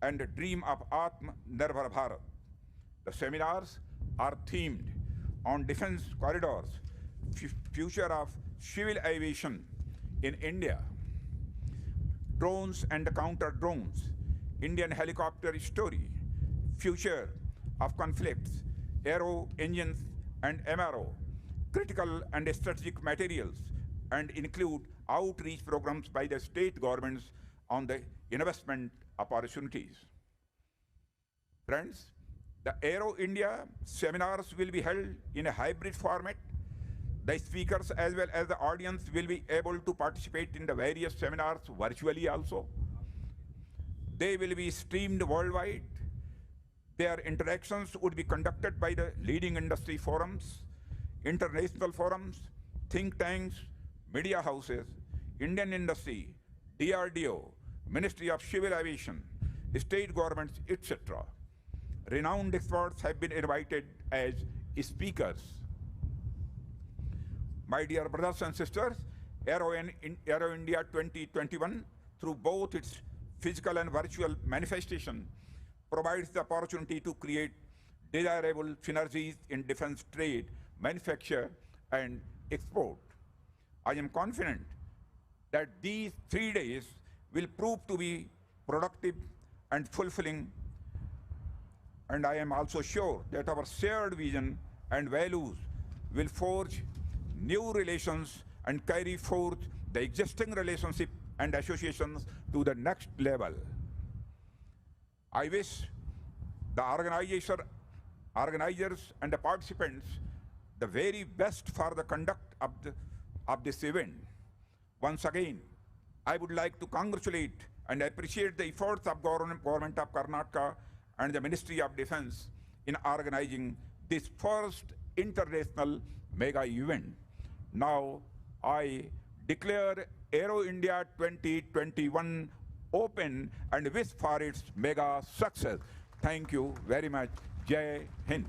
and dream of Atma Nirbhar Bharat. The seminars are themed on defense corridors, future of civil aviation in India, drones and counter drones, Indian helicopter story, future of conflicts, Aero engines and MRO, critical and strategic materials, and include outreach programs by the state governments on the investment opportunities. Friends, the Aero India seminars will be held in a hybrid format. The speakers as well as the audience will be able to participate in the various seminars virtually also. They will be streamed worldwide. Their interactions would be conducted by the leading industry forums, international forums, think tanks, media houses, Indian industry, DRDO, Ministry of Civil Aviation, state governments, etc. Renowned experts have been invited as speakers. My dear brothers and sisters, Aero India 2021, through both its physical and virtual manifestation, provides the opportunity to create desirable synergies in defense trade, manufacture, and export. I am confident that these 3 days will prove to be productive and fulfilling, and I am also sure that our shared vision and values will forge new relations and carry forth the existing relationship and associations to the next level. I wish the organizers and the participants the very best for the conduct of this event. Once again, I would like to congratulate and appreciate the efforts of Government of Karnataka and the Ministry of Defense in organizing this first international mega event. Now, I declare Aero India 2021 open and wish for its mega success. Thank you very much. Jai Hind.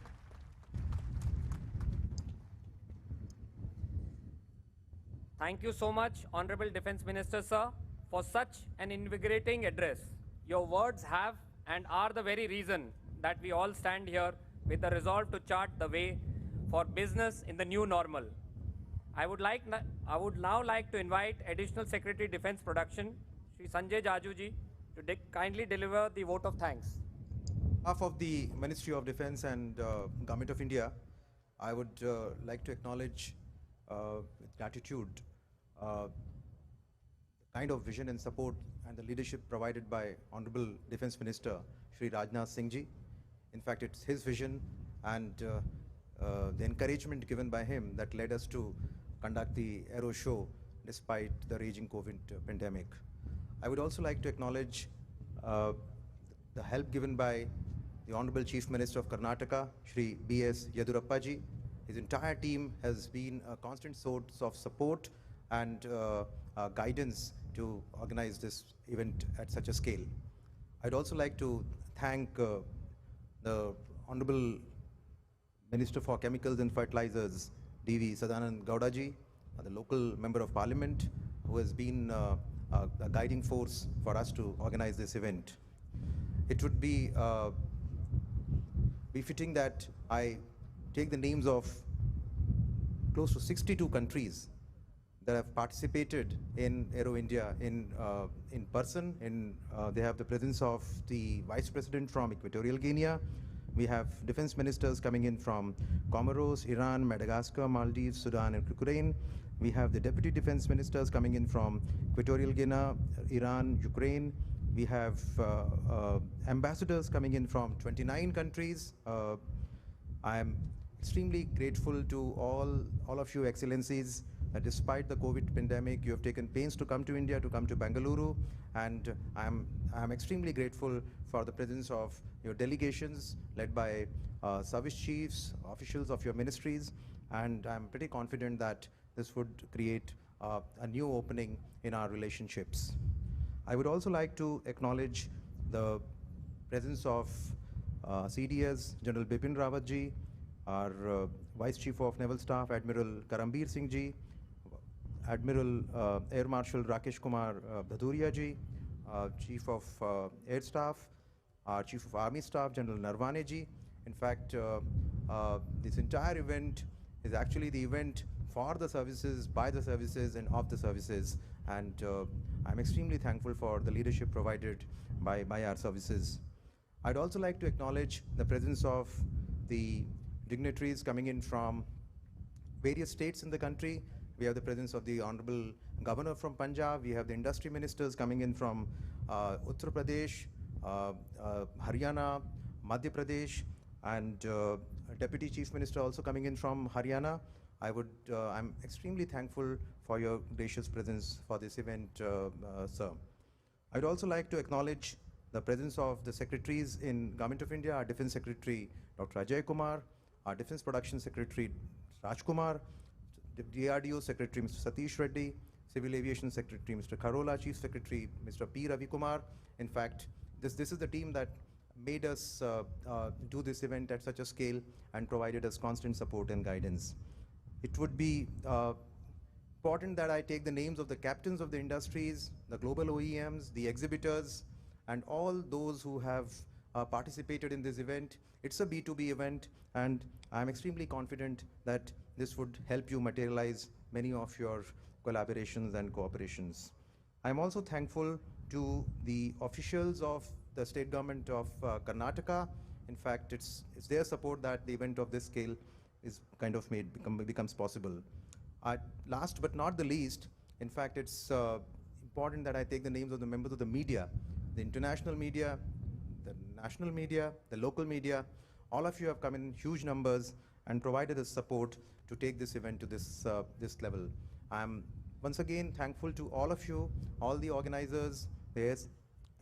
Thank you so much, Honorable Defense Minister, sir, for such an invigorating address. Your words have and are the very reason that we all stand here with the resolve to chart the way for business in the new normal. I would now like to invite Additional Secretary Defense Production, Shri Sanjay Jajuji, to kindly deliver the vote of thanks. On behalf of the Ministry of Defense and Government of India, I would like to acknowledge with gratitude the kind of vision and support and the leadership provided by Honorable Defense Minister Shri Rajnath Singh Ji. In fact, it's his vision and the encouragement given by him that led us to conduct the Aero show despite the raging COVID pandemic. I would also like to acknowledge the help given by the Honorable Chief Minister of Karnataka, Shri B.S. Yedurappa Ji. His entire team has been a constant source of support and guidance to organize this event at such a scale. I'd also like to thank the Honorable Minister for Chemicals and Fertilizers, D.V. Sadanand Gowda Ji, the local Member of Parliament, who has been a guiding force for us to organize this event. It would be befitting that I take the names of close to 62 countries that have participated in Aero India in person. They have the presence of the Vice President from Equatorial Guinea. We have defense ministers coming in from Comoros, Iran, Madagascar, Maldives, Sudan, and Ukraine. We have the deputy defense ministers coming in from Equatorial Guinea, Iran, Ukraine. We have ambassadors coming in from 29 countries. I am extremely grateful to all of you excellencies that despite the COVID pandemic, you have taken pains to come to India, to come to Bengaluru, and I'm extremely grateful for the presence of your delegations led by service chiefs, officials of your ministries, and I'm pretty confident that this would create a new opening in our relationships. I would also like to acknowledge the presence of CDS General Bipin Rawat ji, our Vice Chief of Naval Staff Admiral Karambir Singh ji, Admiral Air Marshal Rakesh Kumar Bhaduria ji, Chief of Air Staff, our Chief of Army Staff, General Narwane ji. In fact, this entire event is actually the event for the services, by the services, and of the services. And I'm extremely thankful for the leadership provided by our services. I'd also like to acknowledge the presence of the dignitaries coming in from various states in the country. We have the presence of the Honorable Governor from Punjab. We have the industry ministers coming in from Uttar Pradesh, Haryana, Madhya Pradesh, and Deputy Chief Minister also coming in from Haryana. I'm extremely thankful for your gracious presence for this event, sir. I'd also like to acknowledge the presence of the secretaries in Government of India, our Defense Secretary, Dr. Ajay Kumar, our Defense Production Secretary, Raj Kumar, the DRDO Secretary, Mr. Satish Reddy, Civil Aviation Secretary, Mr. Kharola, Chief Secretary, Mr. P. Ravi Kumar. In fact, this is the team that made us do this event at such a scale and provided us constant support and guidance. It would be important that I take the names of the captains of the industries, the global OEMs, the exhibitors, and all those who have participated in this event. It's a B2B event, and I'm extremely confident that this would help you materialize many of your collaborations and cooperations. I'm also thankful to the officials of the state government of Karnataka. In fact, it's their support that the event of this scale is kind of becomes possible. Last but not the least, in fact, it's important that I take the names of the members of the media, the international media, the national media, the local media. All of you have come in huge numbers and provided us support to take this event to this level. I'm once again thankful to all of you, all the organizers, there's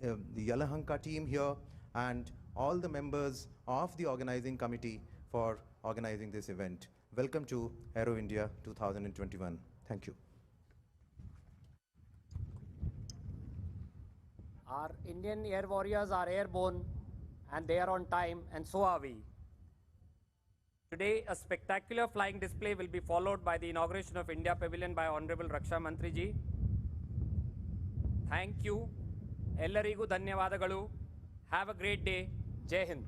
the Yelahanka team here, and all the members of the organizing committee for organizing this event. Welcome to Aero India 2021. Thank you. Our Indian air warriors are airborne and they are on time, and so are we. Today, a spectacular flying display will be followed by the inauguration of India Pavilion by Honorable Raksha Mantri ji. Thank you. Ellarigu dhanyavadagalu. Have a great day. Jai Hind.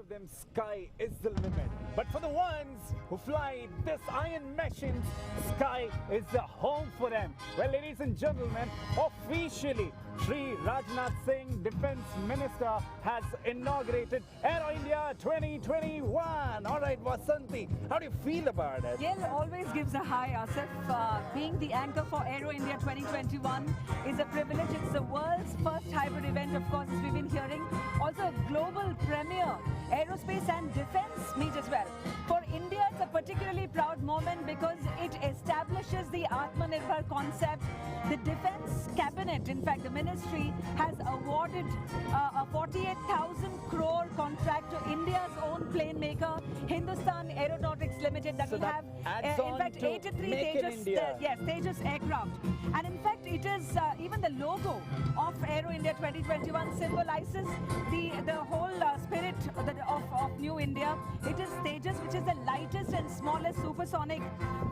Of them, sky is the limit. But for the ones who fly this iron machine, sky is the home for them. Well, ladies and gentlemen, officially, Shri Rajnath Singh, Defense Minister, has inaugurated Aero India 2021. All right, Vasanti, how do you feel about it? Yel always gives a high, Asif. Being the anchor for Aero India 2021 is a privilege. It's the world's first hybrid event, of course, as we've been hearing. Also a global premier aerospace and defense meet as well. For India, it's a particularly proud moment because it establishes the Atmanirbhar concept. The Defense Cabinet, in fact, the Ministry, has awarded a 48,000 crore contract to India's own plane maker, Hindustan Aeronautics Limited, that will have, in fact, 83 Tejas aircraft. And in fact, it is even the logo of Aero India 2021 symbolizes the whole spirit of New India. It is Tejas, which is the lightest and smallest supersonic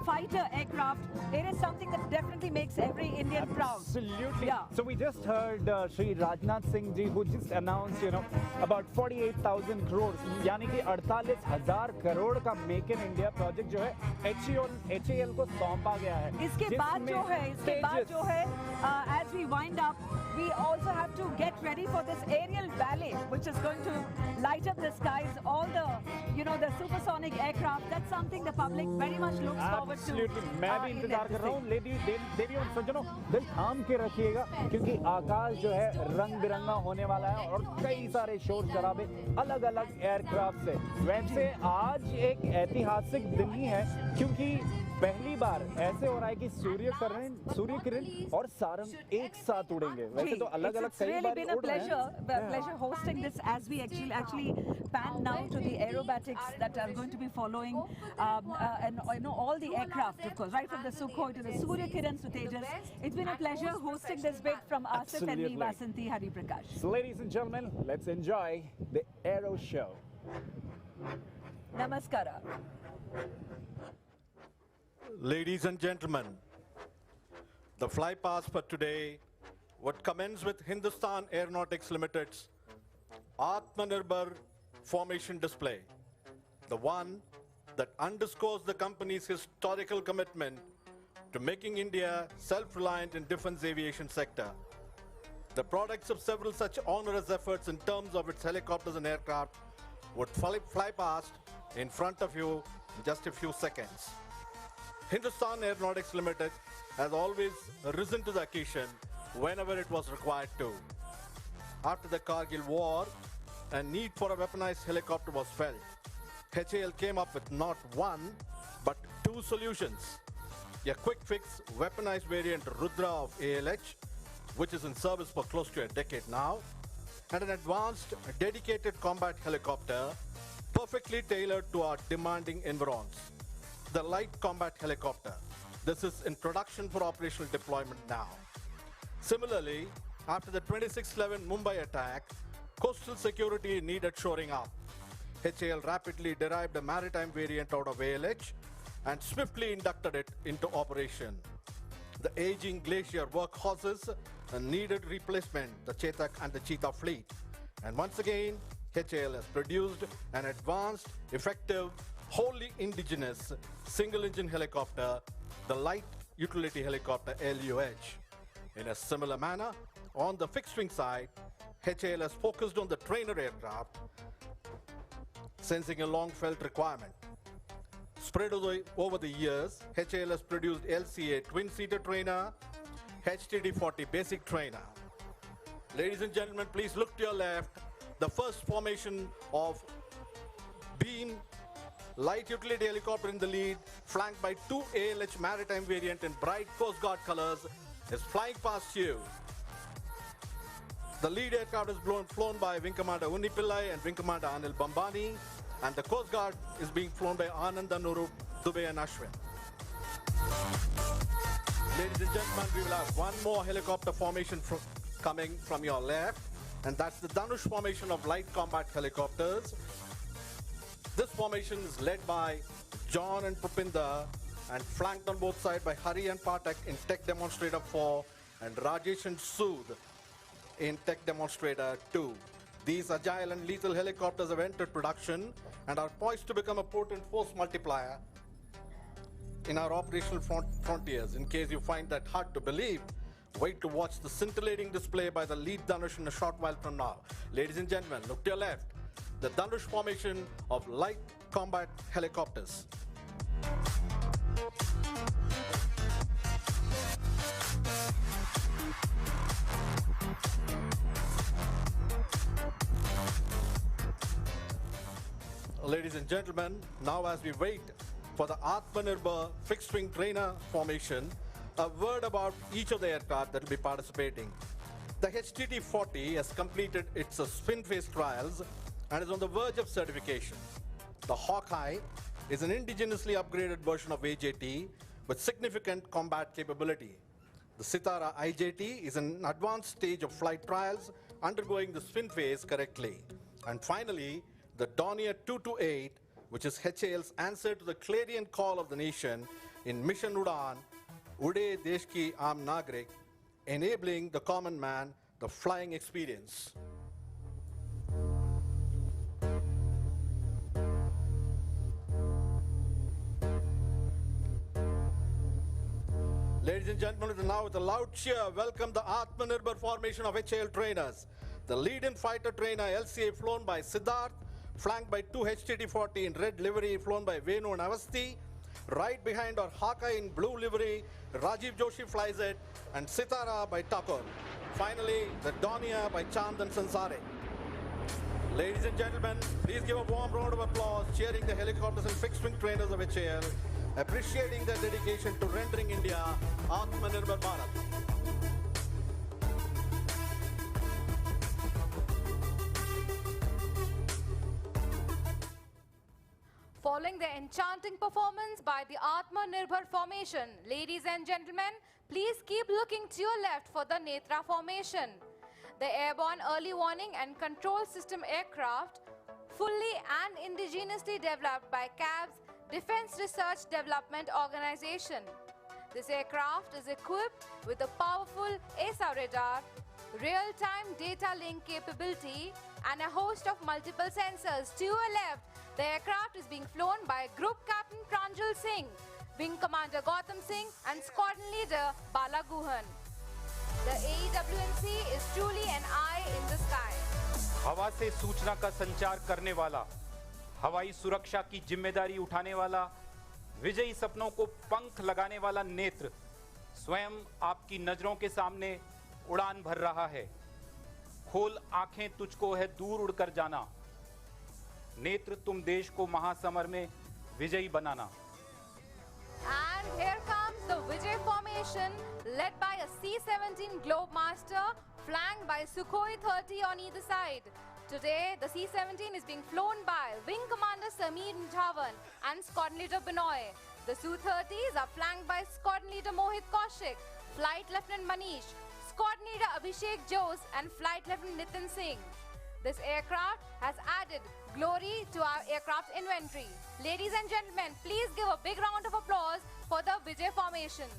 fighter aircraft. It is something that definitely makes every Indian proud. Absolutely. Yeah. So we just heard Shri Rajnath Singh ji, who just announced, about 48,000 crores, यानी कि 48,000 करोड़ का Make in India project जो है HAL को सौंपा गया है. इसके बाद जो है, as we wind up, we also have to get ready for this aerial ballet, which is going to light up the skies, all the, the supersonic aircraft. That's something the public very much looks forward to. Absolutely. मैं भी इंतजार कर रहा हूँ. देवी और सज्जनों, दिल थाम के रखिएगा, क्योंकि आकाश जो है रंग बिरंगा होने वाला है और कई सारे शोर शराबे अलग-अलग एयरक्राफ्ट से. वैसे आज एक ऐतिहासिक दिन ही है, क्योंकि पहली बार ऐसे हो रहा है कि सूर्य किरण और सारंग एक साथ उड़ेंगे। वैसे तो अलग-अलग It's कई really बार been a उड़ रहे हैं। pleasure hosting this as we actually pan now to the aerobatics that are going to be following, and all the aircraft, of course, right from the Sukhoi to the Surya Kirans to Tejas. It's been a pleasure hosting this bit from Asif and me, Absolutely. Vasanthi Hariprakash. So ladies and gentlemen, let's enjoy the Aero show. Namaskara. Ladies and gentlemen, the flypast for today would commence with Hindustan Aeronautics Limited's Atmanirbhar formation display, the one that underscores the company's historical commitment to making India self-reliant in defense aviation sector. The products of several such onerous efforts in terms of its helicopters and aircraft would fly past in front of you in just a few seconds. Hindustan Aeronautics Limited has always risen to the occasion whenever it was required to. After the Kargil war, a need for a weaponized helicopter was felt. HAL came up with not one, but two solutions. A quick-fix weaponized variant Rudra of ALH, which is in service for close to a decade now, and an advanced, dedicated combat helicopter perfectly tailored to our demanding environs. The light combat helicopter. This is in production for operational deployment now. Similarly, after the 26/11 Mumbai attack, coastal security needed shoring up. HAL rapidly derived a maritime variant out of ALH and swiftly inducted it into operation. The aging Glacier workhorses needed replacement, the Chetak and the Cheetah fleet. And once again, HAL has produced an advanced, effective, wholly indigenous single-engine helicopter, the Light Utility Helicopter LUH. In a similar manner, on the fixed-wing side, HAL has focused on the trainer aircraft, sensing a long-felt requirement. Spread over the years, HAL has produced LCA twin-seater trainer, HTD-40 basic trainer. Ladies and gentlemen, please look to your left. The first formation of Beam light utility helicopter in the lead, flanked by two ALH maritime variant in bright Coast Guard colors, is flying past you. The lead aircraft is flown by Wing Commander Unni Pillai and Wing Commander Anil Bambani, and the Coast Guard is being flown by Anand, Anurup, Dubey and Ashwin. Ladies and gentlemen, we will have one more helicopter formation coming from your left, and that's the Dhanush formation of light combat helicopters. This formation is led by John and Pupinder and flanked on both sides by Hari and Patak in Tech Demonstrator 4 and Rajesh and Sood in Tech Demonstrator 2. These agile and lethal helicopters have entered production and are poised to become a potent force multiplier in our operational frontiers. In case you find that hard to believe, wait to watch the scintillating display by the lead Dhanush in a short while from now. Ladies and gentlemen, look to your left. The Dhanush formation of light combat helicopters. Ladies and gentlemen, now as we wait for the Atmanirbhar fixed-wing trainer formation, a word about each of the aircraft that will be participating. The HTT-40 has completed its spin phase trials and is on the verge of certification. The Hawkeye is an indigenously upgraded version of AJT with significant combat capability. The Sitara IJT is an advanced stage of flight trials undergoing the spin phase correctly. And finally, the Dornier 228, which is HAL's answer to the clarion call of the nation in Mission Udan, Ude Desh Ki Aam Nagrik, enabling the common man the flying experience. Ladies and gentlemen, now with a loud cheer, welcome the Atmanirbhar formation of HAL trainers. The lead-in fighter trainer LCA flown by Siddharth, flanked by two HTT-40 in red livery flown by Venu and Avasti. Right behind are Hawkeye in blue livery, Rajiv Joshi flies it, and Sitara by Thakur. Finally, the Dornier by Chand and Sansare. Ladies and gentlemen, please give a warm round of applause cheering the helicopters and fixed-wing trainers of HAL appreciating their dedication to rendering India Atmanirbhar Bharat. Following the enchanting performance by the Atmanirbhar formation, ladies and gentlemen, please keep looking to your left for the Netra formation. The airborne early warning and control system aircraft, fully and indigenously developed by CAB's Defense Research Development Organization. This aircraft is equipped with a powerful AESA radar, real-time data link capability, and a host of multiple sensors. To your left, the aircraft is being flown by Group Captain Pranjal Singh, Wing Commander Gautam Singh, and Squadron Leader Bala Guhan. The AEWMC is truly an eye in the sky. हवा से सूचना का संचार करने वाला, हवाई सुरक्षा की जिम्मेदारी उठाने वाला, विजयी सपनों को पंख लगाने वाला नेत्र स्वयं आपकी नजरों के सामने उड़ान भर रहा है। खोल आंखें, तुझको है दूर उड़कर जाना। नेत्र, तुम देश को महासमर में विजयी बनाना। And here comes the Vijay formation, led by a C-17 Globemaster, flanked by Sukhoi 30 on either side. Today, the C-17 is being flown by Wing Commander Sameer Dhawan and Squadron Leader Binoy. The Su-30s are flanked by Squadron Leader Mohit Kaushik, Flight Lieutenant Manish, Squadron Leader Abhishek Jose, and Flight Lieutenant Nitin Singh. This aircraft has added glory to our aircraft inventory. Ladies and gentlemen, please give a big round of applause for the Vijay formation.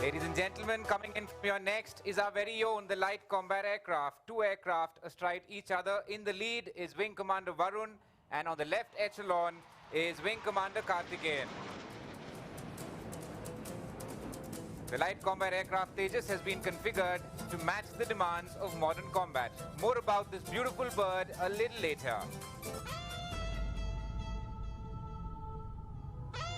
Ladies and gentlemen, coming in from your next is our very own, the light combat aircraft. Two aircraft astride each other. In the lead is Wing Commander Varun, and on the left echelon is Wing Commander Karthikeyan. The light combat aircraft Tejas has been configured to match the demands of modern combat. More about this beautiful bird a little later.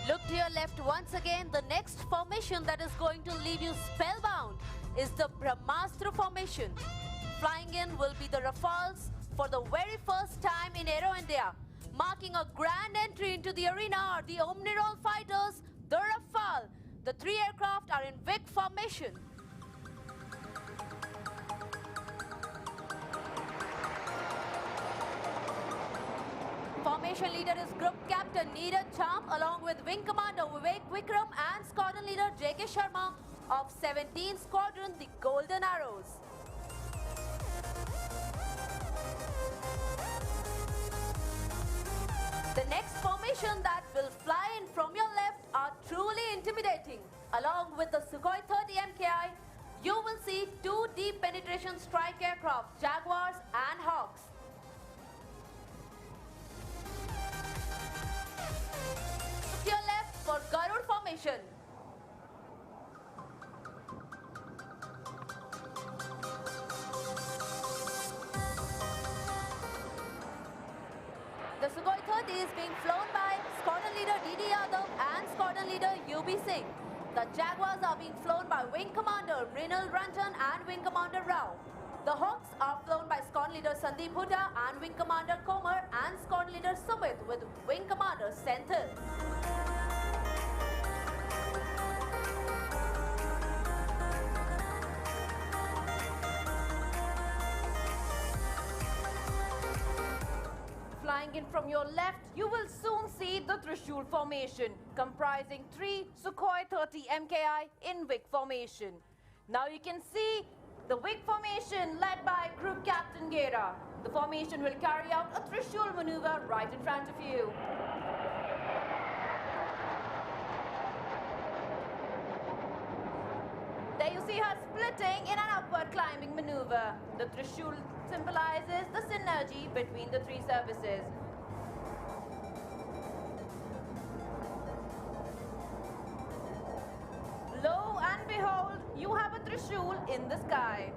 Look to your left once again. The next formation that is going to leave you spellbound is the Brahmastra formation. Flying in will be the Rafales for the very first time in Aero India. Marking a grand entry into the arena are the Omnirol fighters, the Rafale. The three aircraft are in VIC formation. Formation leader is Group Captain Neeraj Cham, along with Wing Commander Vivek Vikram and Squadron Leader J.K. Sharma of 17 Squadron, the Golden Arrows. The next formation that will fly in from your left are truly intimidating. Along with the Sukhoi 30 MKI, you will see two deep penetration strike aircraft, Jaguars and Hawks. To your left for Garud formation. The Sukhoi 30 is being flown by Squadron Leader D.D. Yadav and Squadron Leader U.B. Singh. The Jaguars are being flown by Wing Commander Mrinal Ranjan and Wing Commander Rao. The Hawks are flown by Squadron Leader Sandeep Hooda and Wing Commander Komar and Squadron Leader Sumit with Wing Commander Senthil. Coming in from your left, you will soon see the Trishul formation, comprising 3 Sukhoi 30 MKI in Vic formation. Now you can see the Vic formation led by Group Captain Gera. The formation will carry out a Trishul maneuver right in front of you. There you see her splitting in an upward climbing maneuver. The Trishul symbolizes the synergy between the 3 services. Lo and behold, you have a Trishul in the sky.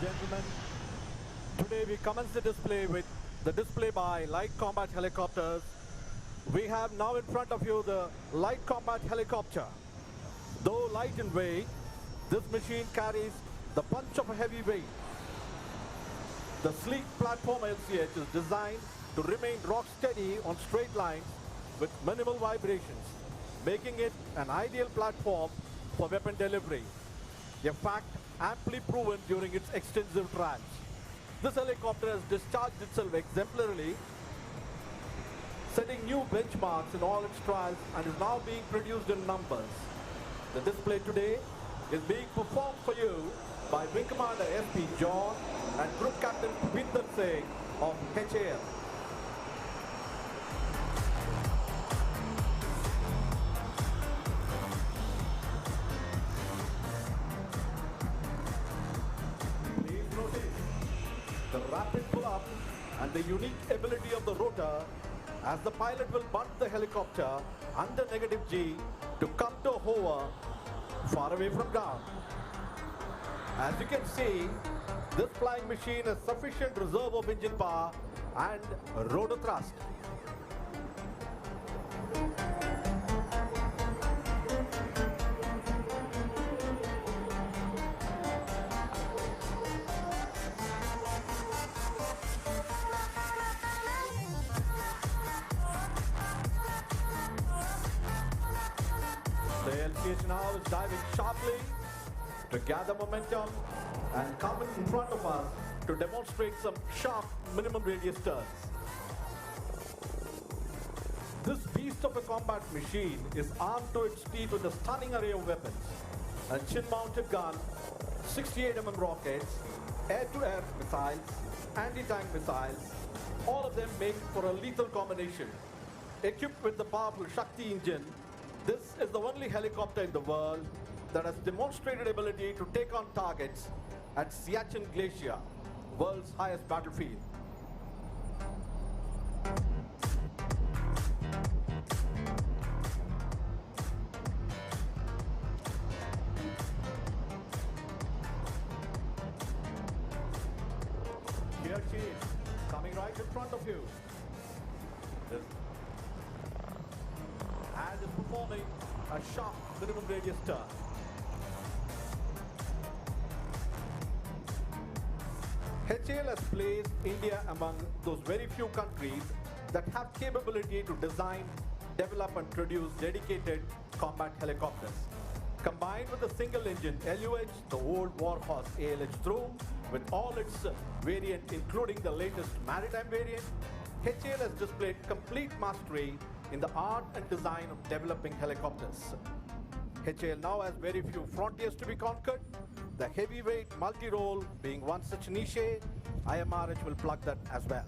gentlemen, today we commence the display with the display by light combat helicopters. We have now in front of you the light combat helicopter. Though light in weight, this machine carries the punch of a heavy weight. The sleek platform LCH is designed to remain rock steady on straight lines with minimal vibrations, making it an ideal platform for weapon delivery, a fact amply proven during its extensive trials. This helicopter has discharged itself exemplarily, setting new benchmarks in all its trials and is now being produced in numbers. The display today is being performed for you by Wing Commander FP John and Group Captain Vinder Singh of HAL. Please notice the rapid pull-up and the unique ability of the rotor, as the pilot will butt the helicopter under negative G to come to a hover far away from ground. As you can see, this flying machine has sufficient reserve of engine power and rotor thrust. The LCH now is diving sharply to gather momentum and come in front of us to demonstrate some sharp minimum radius turns. This beast of a combat machine is armed to its teeth with a stunning array of weapons: a chin-mounted gun, 68mm rockets, air-to-air missiles, anti-tank missiles. All of them make for a lethal combination. Equipped with the powerful Shakti engine, this is the only helicopter in the world that has demonstrated ability to take on targets at Siachen Glacier, world's highest battlefield. Here she is, coming right in front of you. And is performing a sharp minimum radius turn. HAL has placed India among those very few countries that have capability to design, develop and produce dedicated combat helicopters. Combined with a single engine LUH, the old warhorse ALH through, with all its variants including the latest maritime variant, HAL has displayed complete mastery in the art and design of developing helicopters. HAL now has very few frontiers to be conquered, the heavyweight multi-role being one such niche. IMRH will plug that as well.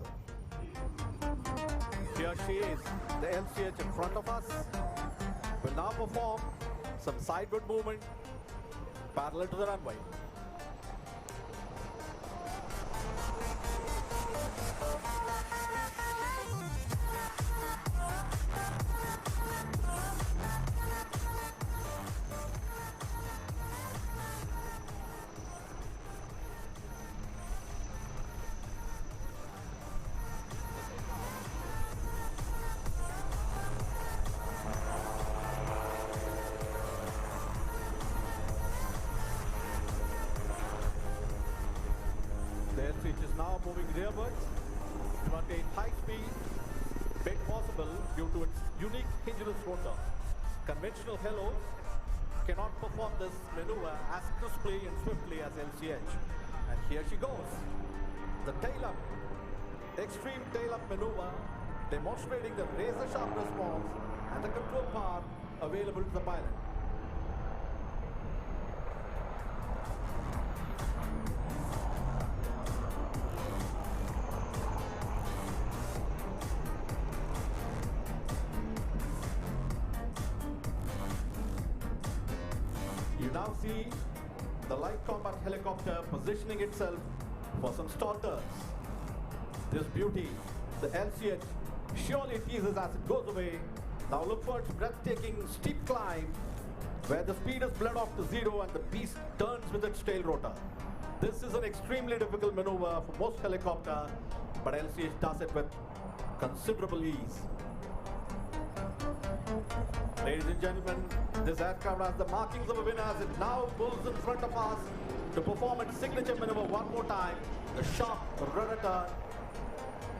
Here she is, the LCH in front of us, will now perform some sideward movement parallel to the runway. Which is now moving rearwards to attain high speed made possible due to its unique hingeless rotor. Conventional helos cannot perform this maneuver as crisply and swiftly as LCH. And here she goes. The tail-up, extreme tail-up maneuver, demonstrating the razor-sharp response and the control power available to the pilot. You now see the light combat helicopter positioning itself for some stall turns. This beauty, the LCH, surely teases as it goes away. Now look for its breathtaking steep climb, where the speed is bled off to zero and the beast turns with its tail rotor. This is an extremely difficult maneuver for most helicopter, but LCH does it with considerable ease. Ladies and gentlemen, this aircraft has the markings of a winner as it now pulls in front of us to perform its signature maneuver one more time, the sharp rudder turn,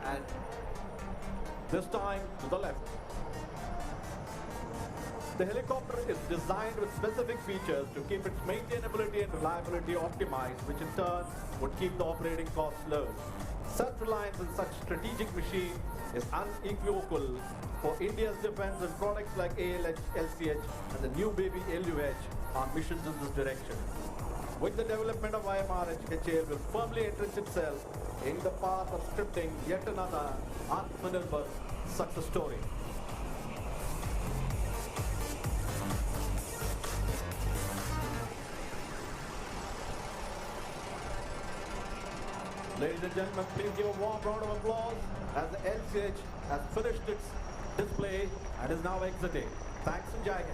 and this time to the left. The helicopter is designed with specific features to keep its maintainability and reliability optimized, which in turn would keep the operating costs low. Such reliance on such strategic machine is unequivocal for India's defense, and products like ALH, LCH and the new baby LUH are missions in this direction. With the development of IMRH, HAL will firmly entrench itself in the path of scripting yet another Atmanirbhar success story. Ladies and gentlemen, please give a warm round of applause as the LCH has finished its display and is now exiting. Thanks and Jai Hind.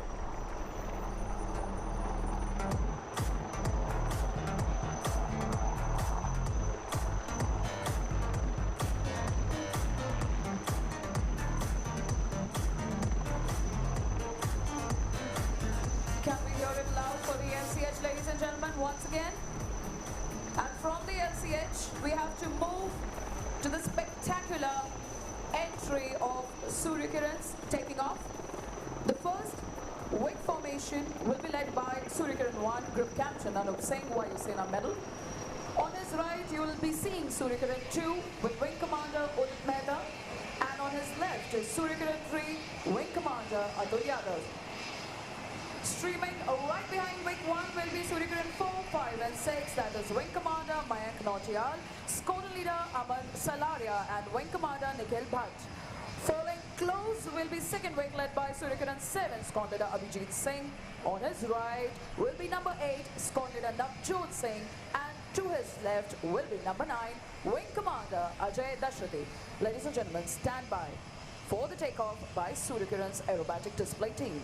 Can we hear it loud for the LCH, ladies and gentlemen, once again? And from the LCH, we have to move to the spectacular entry of Suryakiran's taking off. The first wing formation will be led by Suryakiran 1, Group Captain Anup Singh, Vayu Sena Medal. On his right, you will be seeing Suryakiran 2 with Wing Commander Udit Mehta. And on his left is Suryakiran 3, Wing Commander Atul Yadav. Streaming right behind Wing 1 will be Suryakiran 4, 5 and 6, that is Wing Commander Mayank Nautiyal, Squadron Leader Aman Salaria and Wing Commander Nikhil Bhatt. Following close will be second wing led by Suryakiran 7, Squadron Leader Abhijit Singh. On his right will be number 8, Squadron Leader Navjot Singh, and to his left will be number 9, Wing Commander Ajay Dashrathi. Ladies and gentlemen, stand by for the takeoff by Suryakiran's aerobatic display team.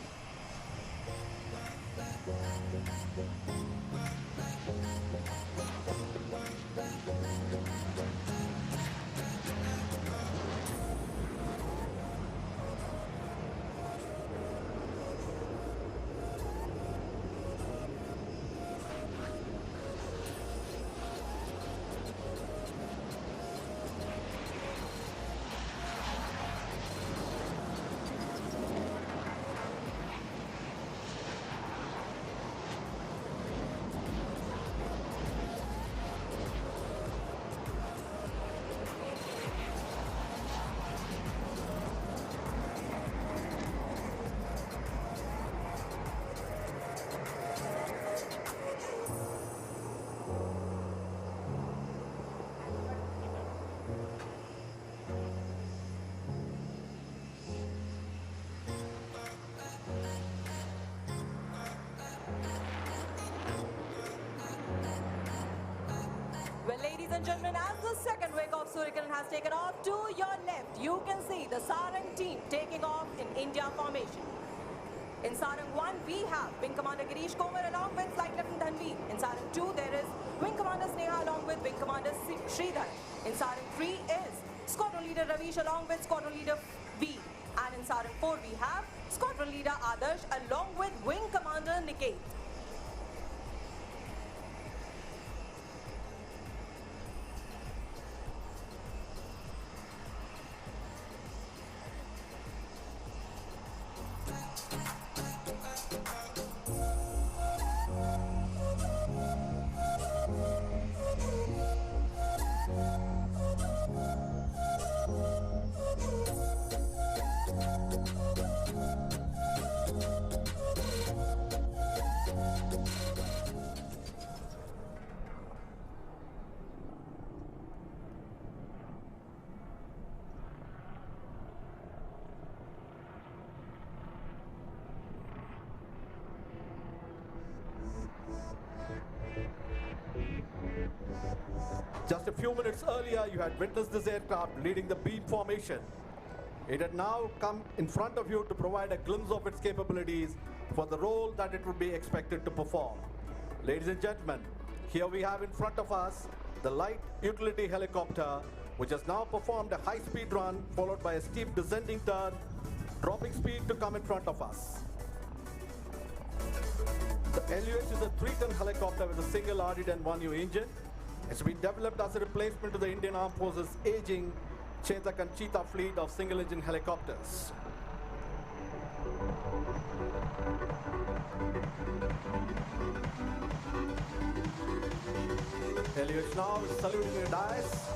Well, ladies and gentlemen, as the second wing of Suryakiran has taken off, to your left, you can see the Sarang team taking off in India formation. In Sarang 1, we have Wing Commander Girish Komar along with Flight Lieutenant Dhanvi. In Sarang 2, there is Wing Commander Sneha along with Wing Commander Sridhar. In Sarang 3 is Squadron Leader Ravish along with Squadron Leader V. And in Sarang 4, we have Squadron Leader Adarsh along with Wing Commander Niket. Just a few minutes earlier, you had witnessed this aircraft leading the beam formation. It had now come in front of you to provide a glimpse of its capabilities for the role that it would be expected to perform. Ladies and gentlemen, Here we have in front of us the light utility helicopter, which has now performed a high-speed run followed by a steep descending turn, dropping speed to come in front of us. The LUH is a 3-ton helicopter with a single RD-10 1U engine. It's been developed as a replacement to the Indian Armed Forces' aging Chetak and Cheetah fleet of single-engine helicopters. LUH now is saluting the dais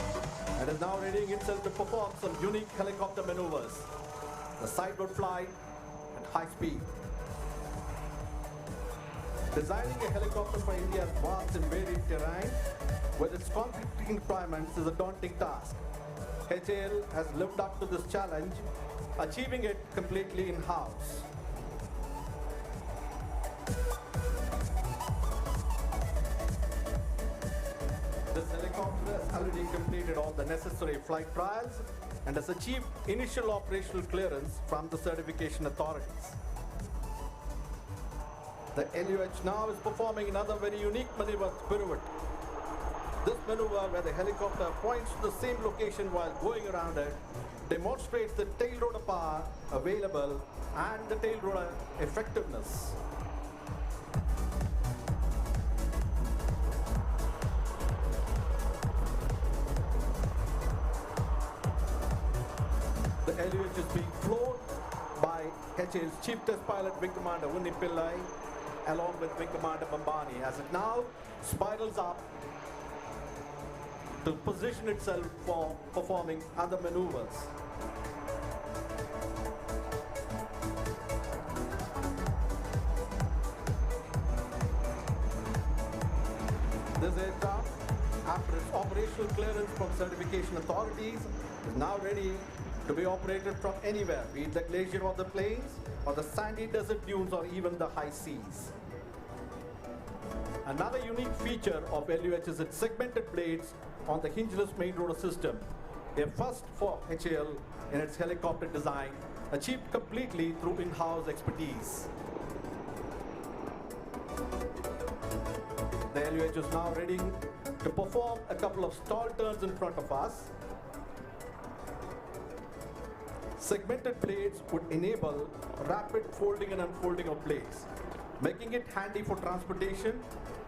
and is now readying itself to perform some unique helicopter maneuvers. The sideward flight at high speed. Designing a helicopter for India's vast and varied terrain with its conflicting requirements is a daunting task. HAL has lived up to this challenge, achieving it completely in-house. This helicopter has already completed all the necessary flight trials and has achieved initial operational clearance from the certification authorities. The LUH now is performing another very unique maneuver, pirouette. This maneuver, where the helicopter points to the same location while going around it, demonstrates the tail rotor power available and the tail rotor effectiveness. The LUH is being flown by HAL's Chief Test Pilot Wing Commander Unni Pillai along with Wing Commander Bambani as it now spirals up to position itself for performing other maneuvers. This aircraft, after its operational clearance from certification authorities, is now ready to be operated from anywhere, be it the glacier of the plains, or the sandy desert dunes, or even the high seas. Another unique feature of LUH is its segmented blades on the hingeless main rotor system, a first for HAL in its helicopter design, achieved completely through in-house expertise. The LUH is now ready to perform a couple of stall turns in front of us. Segmented blades would enable rapid folding and unfolding of blades, making it handy for transportation,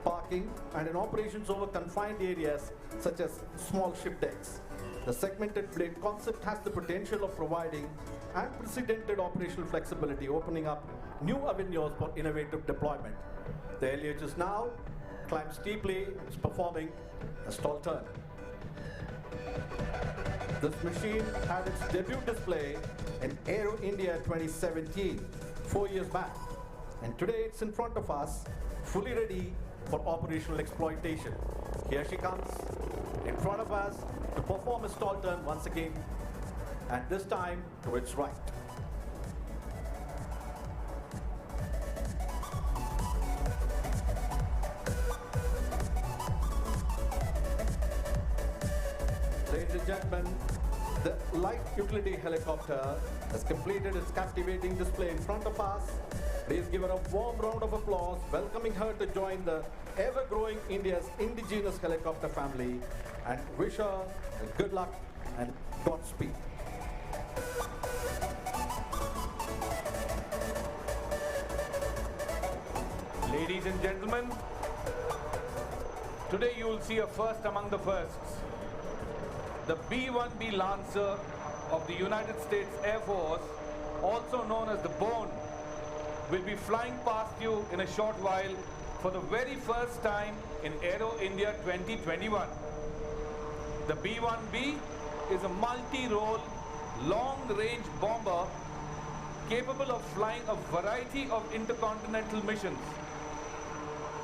parking, and in operations over confined areas such as small ship decks. The segmented blade concept has the potential of providing unprecedented operational flexibility, opening up new avenues for innovative deployment. The LUH is now climbed steeply and is performing a stall turn. This machine had its debut display in Aero India 2017, 4 years back. And today it's in front of us, fully ready for operational exploitation. Here she comes in front of us to perform a stall turn once again, and this time to its right. Ladies and gentlemen, the light utility helicopter has completed its captivating display in front of us. Please give her a warm round of applause, welcoming her to join the ever-growing India's indigenous helicopter family, and wish her good luck and Godspeed. Ladies and gentlemen, today you will see a first among the firsts. The B-1B Lancer of the United States Air Force, also known as the Bone, will be flying past you in a short while for the very first time in Aero India 2021. The B-1B is a multi-role, long-range bomber capable of flying a variety of intercontinental missions.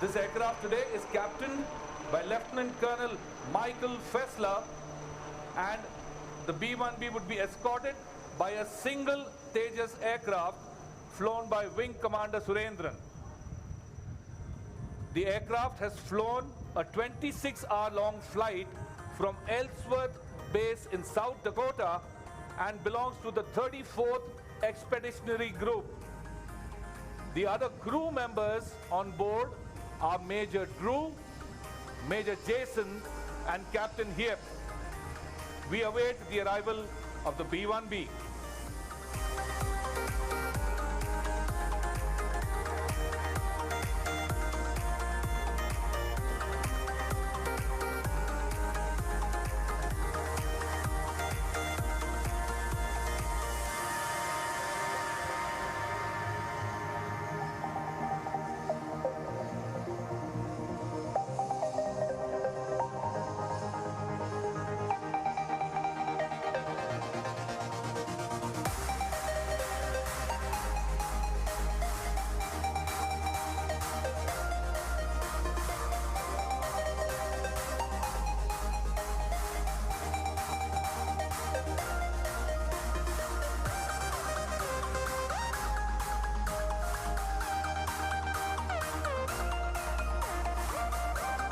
This aircraft today is captained by Lieutenant Colonel Michael Fessler, and the B-1B would be escorted by a single Tejas aircraft flown by Wing Commander Surendran. The aircraft has flown a 26-hour-long flight from Ellsworth Base in South Dakota and belongs to the 34th Expeditionary Group. The other crew members on board are Major Drew, Major Jason, and Captain Hiep. We await the arrival of the B-1B.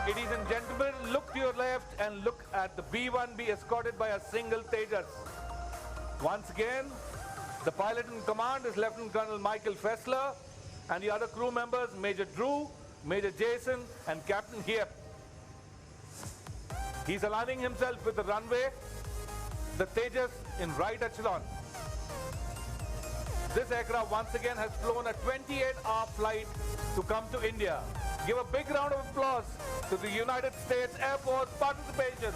Ladies and gentlemen, look to your left and look at the B-1B escorted by a single Tejas. Once again, the pilot in command is Lieutenant Colonel Michael Fessler, and the other crew members, Major Drew, Major Jason, and Captain Hiep. He's aligning himself with the runway, the Tejas in right echelon. This aircraft once again has flown a 28-hour flight to come to India. Give a big round of applause to the United States Air Force participation.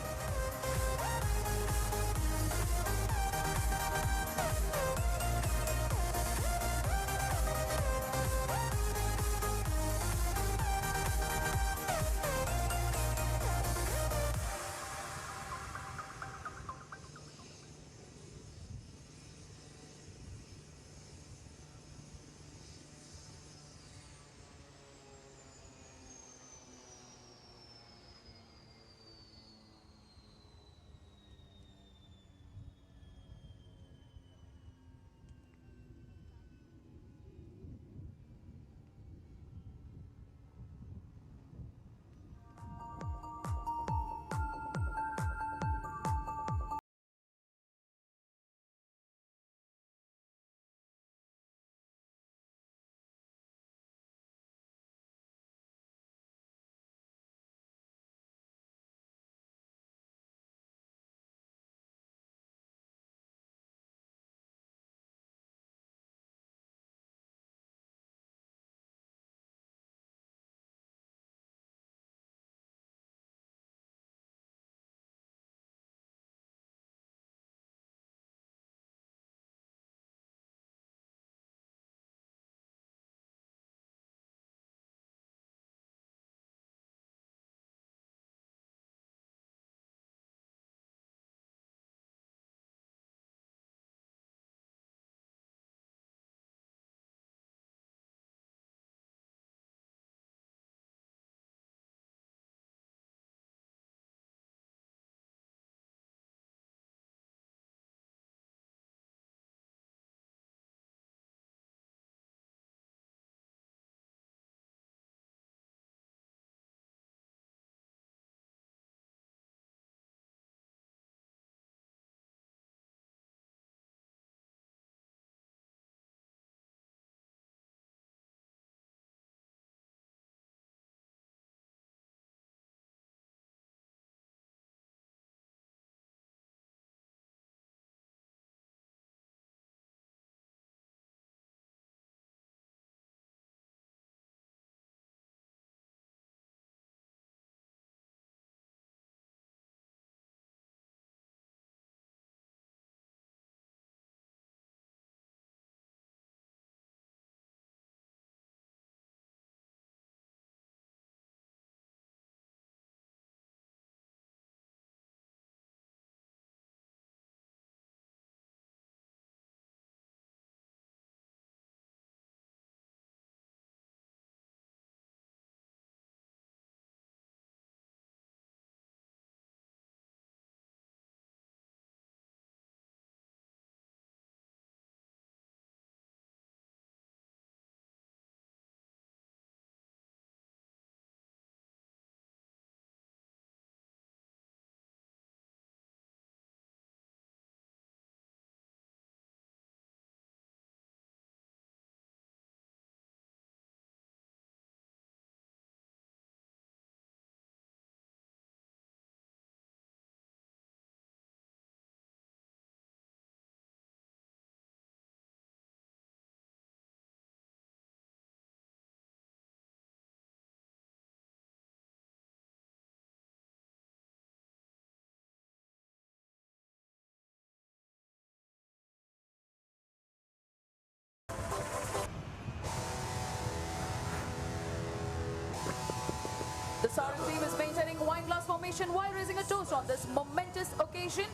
Sarang team is maintaining wine glass formation while raising a toast on this momentous occasion.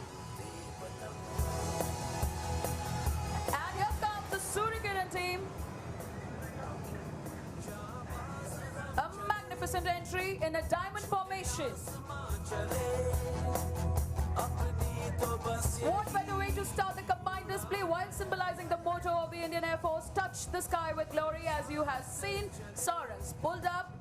And here comes the Suryakiran team. A magnificent entry in a diamond formation. What better way to start the combined display while symbolizing the motto of the Indian Air Force, touch the sky with glory, as you have seen. Sarangs pulled up.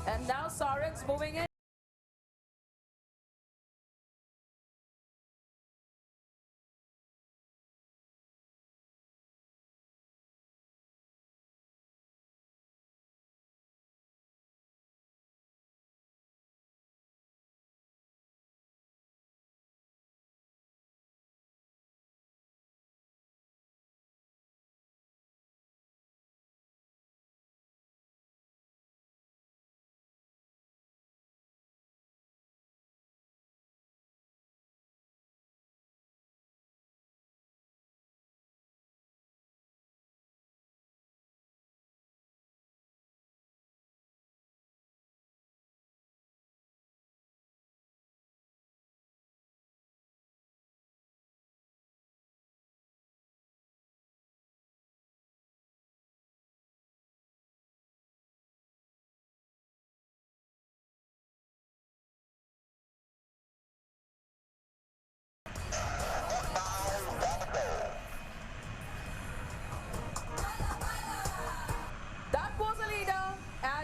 And now Sarangs moving in.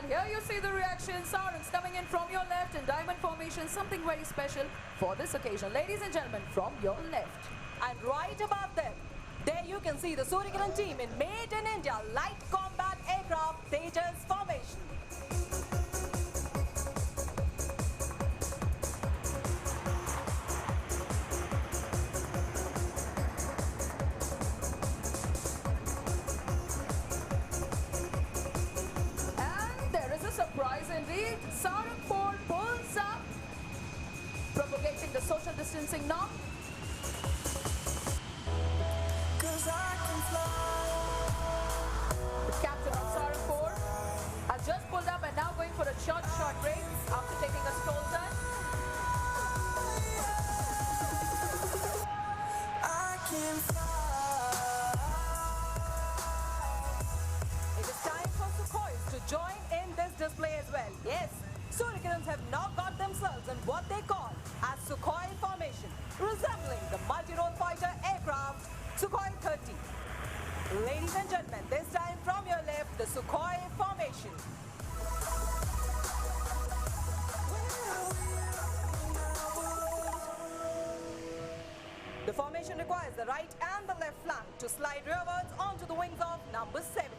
Here you see the reaction. Sarangs coming in from your left in diamond formation, something very special for this occasion. Ladies and gentlemen, from your left. And right above them, there you can see the Suryakiran team in Made in India Light Combat Aircraft Tejas formation. Surprise indeed. Sarang 4 pulls up, propagating the social distancing norm. The captain of Sarang 4 has just pulled up and now going for a short break after taking a stroll turn. It is time for Sukhoi to join in this display as well. Yes, Suryakirans have now got themselves in what they call as Sukhoi formation, resembling the multi-role fighter aircraft Sukhoi 30. Ladies and gentlemen, this time from your left, the Sukhoi formation. The formation requires the right and the left flank to slide rearwards onto the wings of number 7.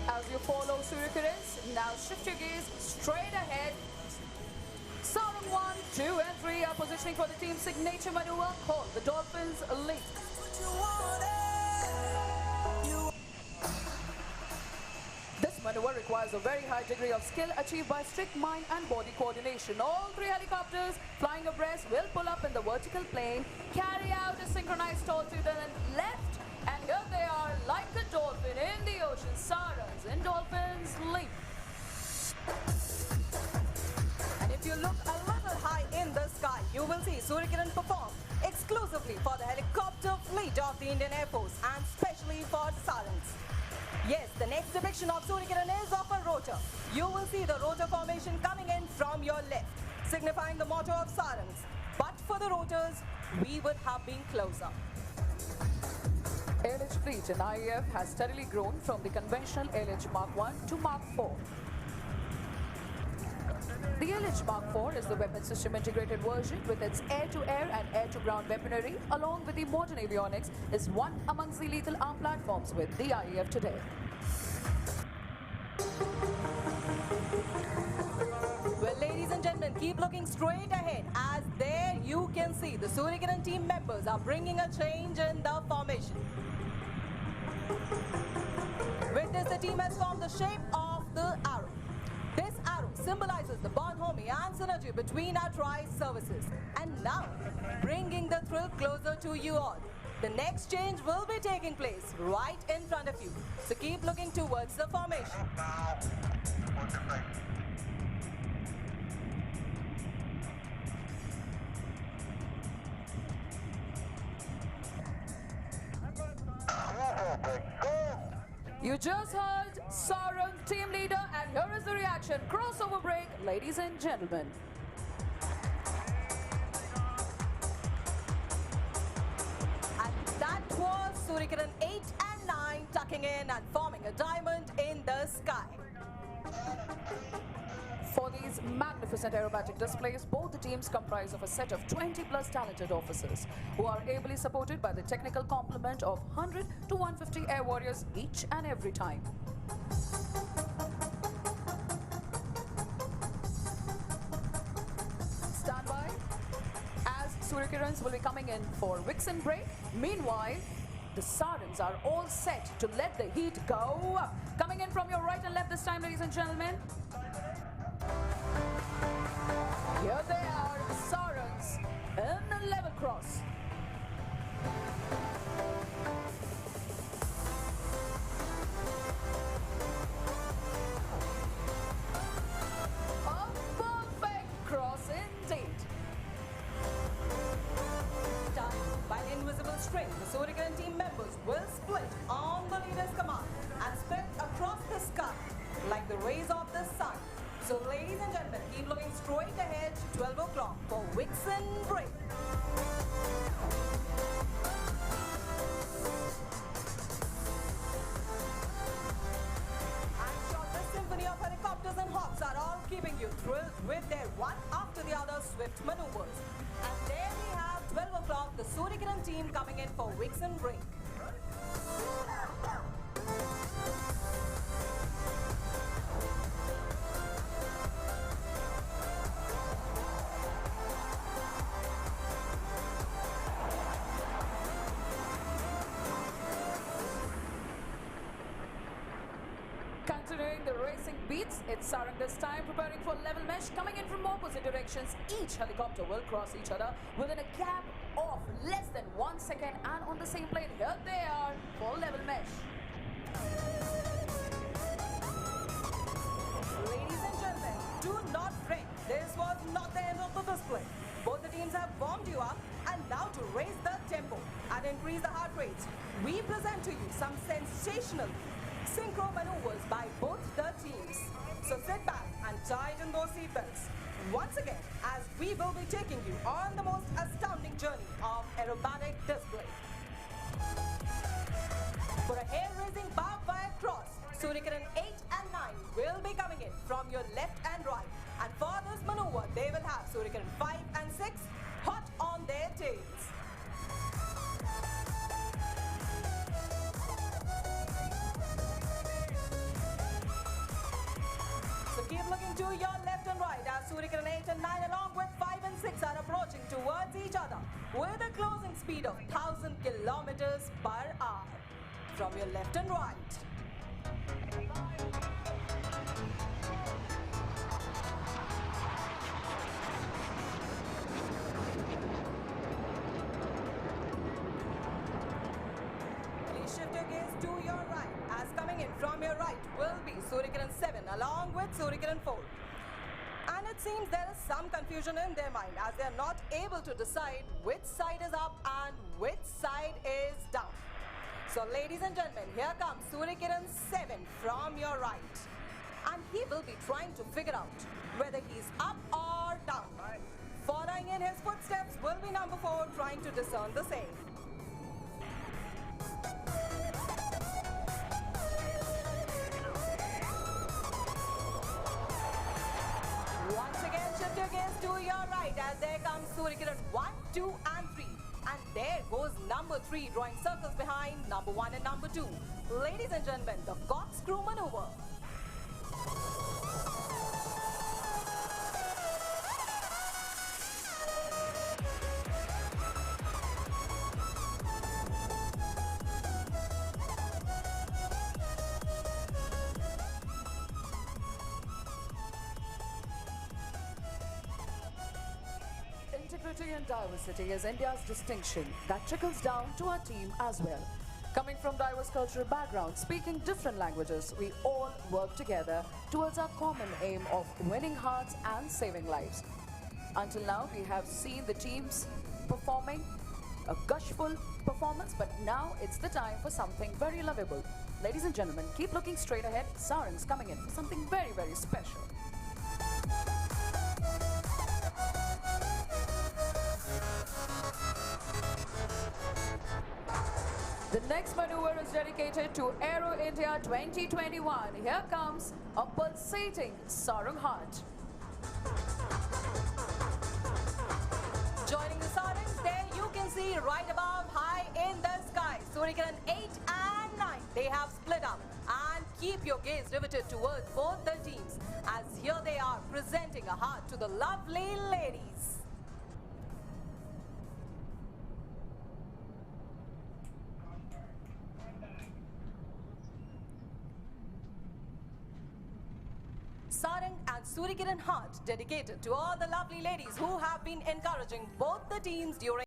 As you follow Suryakirans, now shift your gaze straight ahead. Sarang 1, 2 and 3 are positioning for the team's signature maneuver called the Dolphins Leap. This maneuver requires a very high degree of skill achieved by strict mind and body coordination. All 3 helicopters flying abreast will pull up in the vertical plane, carry out a synchronized toll to the left, and here they are like a dolphin in the ocean. Sarangs in Dolphins Leap. And if you look a little high in the sky, you will see Suryakiran perform exclusively for the helicopter fleet of the Indian Air Force and specially for Sarangs. Yes, the next depiction of Suryakiran is of a rotor. You will see the rotor formation coming in from your left, signifying the motto of Sarangs. But for the rotors, we would have been closer. LH fleet in IAF has steadily grown from the conventional LH Mark 1 to Mark 4. The LH Mark 4 is the weapon system integrated version with its air-to-air and air-to-ground weaponry, along with the modern avionics, is one amongst the lethal arm platforms with the IAF today. Well, ladies and gentlemen, keep keep looking straight ahead as there you can see the Suryakiran team members are bringing a change in the formation. With this, the team has formed the shape of the arrow. This arrow symbolizes the bonhomie and synergy between our tri-services. And now, bringing the thrill closer to you all. The next change will be taking place right in front of you. So keep looking towards the formation. You just heard Sarang, team leader, and here is the reaction. Crossover break, ladies and gentlemen. And that was Suryakiran 8 and 9 tucking in and forming a diamond in the sky. For these magnificent aerobatic displays, both the teams comprise of a set of 20+ talented officers who are ably supported by the technical complement of 100 to 150 air warriors each and every time. Stand by, as Suryakirans will be coming in for Vixen break. Meanwhile, the Sarans are all set to let the heat go. Coming in from your right and left this time, ladies and gentlemen. Here they are, the Sarans in a level cross. A perfect cross indeed. Done by an invisible string, the Suryakiran team members will split on the leader's command and spread across the sky like the rays of the sun. So ladies and gentlemen, keep looking straight ahead to 12 o'clock for Vixen break. I'm sure this symphony of helicopters and hawks are all keeping you thrilled with their one after the other swift maneuvers. And there we have 12 o'clock, the Suryakiran team coming in for Vixen break. Continuing the racing beats, it's Sarang this time, preparing for level mesh, coming in from opposite directions. Each helicopter will cross each other within a gap of less than 1 second, and on the same plane, here they are for level mesh. Ladies and gentlemen, do not fret. This was not the end of the display. Both the teams have warmed you up, and now to raise the tempo and increase the heart rates, we present to you some sensational synchro maneuvers by both the teams. So sit back and tighten those seatbelts. Once again, as we will be taking you on the most astounding journey of aerobatic display. For a hair-raising barbed wire cross, Suryakiran 8 and 9 will be coming in from your left and right. And for this maneuver, they will have Suryakiran 5 and 6 hot on their tails. So keep looking to your left and right as Suryakiran 8 and 9 along with 5 and 6 are approaching towards each other with a closing speed of 1,000 kilometers per hour. From your left and right. Please shift your gaze to your right as coming in from your right will be Suryakiran 7 along with Suryakiran 4. And it seems there is some confusion in their mind as they are not able to decide which side is up and which side is down. So ladies and gentlemen, here comes Suryakiran 7 from your right. And he will be trying to figure out whether he's up or down. Following in his footsteps will be number 4 trying to discern the same. Once again, shift your gaze to your right as there comes Suryakiran 1, 2 and 3. And there goes number 3 drawing circles behind number 1 and number 2. Ladies and gentlemen, the corkscrew maneuver. Integrity and diversity is India's distinction that trickles down to our team as well. Coming from diverse cultural backgrounds, speaking different languages, we all work together towards our common aim of winning hearts and saving lives. Until now, we have seen the teams performing a gushful performance, but now it's the time for something very lovable. Ladies and gentlemen, keep looking straight ahead. Sarang's coming in for something very, very special. The next maneuver is dedicated to Aero India 2021. Here comes a pulsating sarang heart. Joining the sarangs, there you can see right above, high in the sky, Suryakiran 8 and 9. They have split up, and keep your gaze riveted towards both the teams, as here they are presenting a heart to the lovely ladies. Sarang and Suryakiran heart dedicated to all the lovely ladies who have been encouraging both the teams during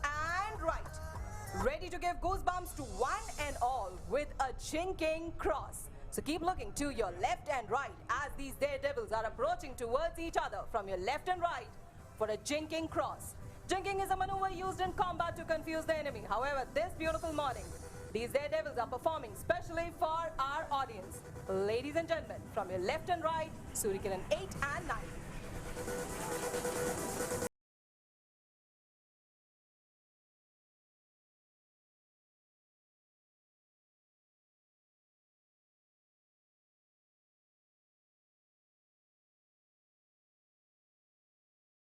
and right. Ready to give goosebumps to one and all with a jinking cross. So keep looking to your left and right as these daredevils are approaching towards each other from your left and right for a jinking cross. Jinking is a maneuver used in combat to confuse the enemy. However, this beautiful morning, these daredevils are performing specially for our audience. Ladies and gentlemen, from your left and right, Suryakiran 8 and 9.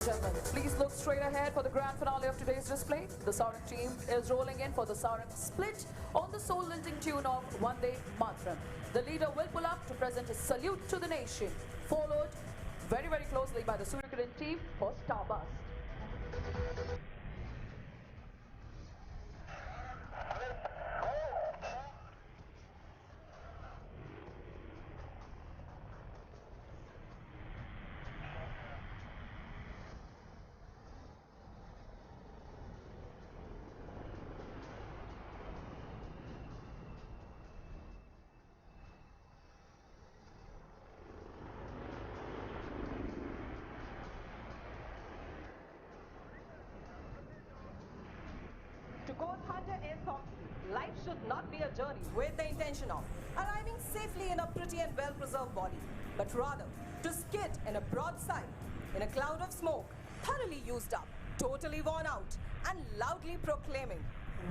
Gentlemen, please look straight ahead for the grand finale of today's display. The Sarang team is rolling in for the Sarang split on the soul-lilting tune of Vande Mataram. The leader will pull up to present a salute to the nation, followed very, very closely by the Suryakiran team for Starburst. To quote Hunter S. Thompson, life should not be a journey with the intention of arriving safely in a pretty and well-preserved body, but rather to skid in a broadside, in a cloud of smoke, thoroughly used up, totally worn out, and loudly proclaiming,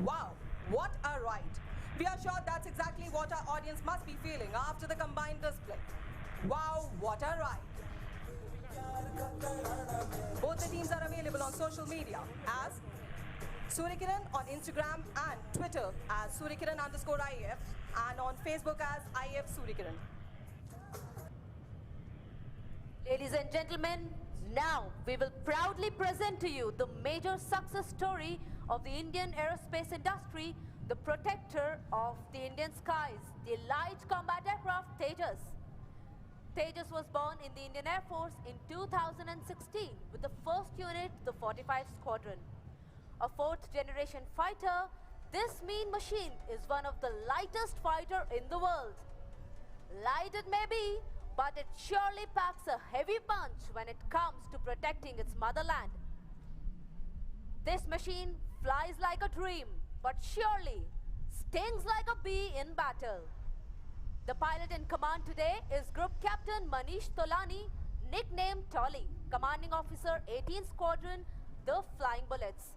"Wow, what a ride!" We are sure that's exactly what our audience must be feeling after the combined display. Wow, what a ride! Both the teams are available on social media as Suryakiran on Instagram and Twitter as Suryakiran_IAF and on Facebook as IAF Suryakiran. Ladies and gentlemen, now we will proudly present to you the major success story of the Indian aerospace industry, the protector of the Indian skies, the light combat aircraft Tejas. Tejas was born in the Indian Air Force in 2016 with the first unit, the 45 Squadron. A fourth-generation fighter, this mean machine is one of the lightest fighter in the world. Light it may be, but it surely packs a heavy punch when it comes to protecting its motherland. This machine flies like a dream, but surely stings like a bee in battle. The pilot in command today is Group Captain Manish Tolani, nicknamed Tolly, Commanding Officer 18th Squadron, the Flying Bullets.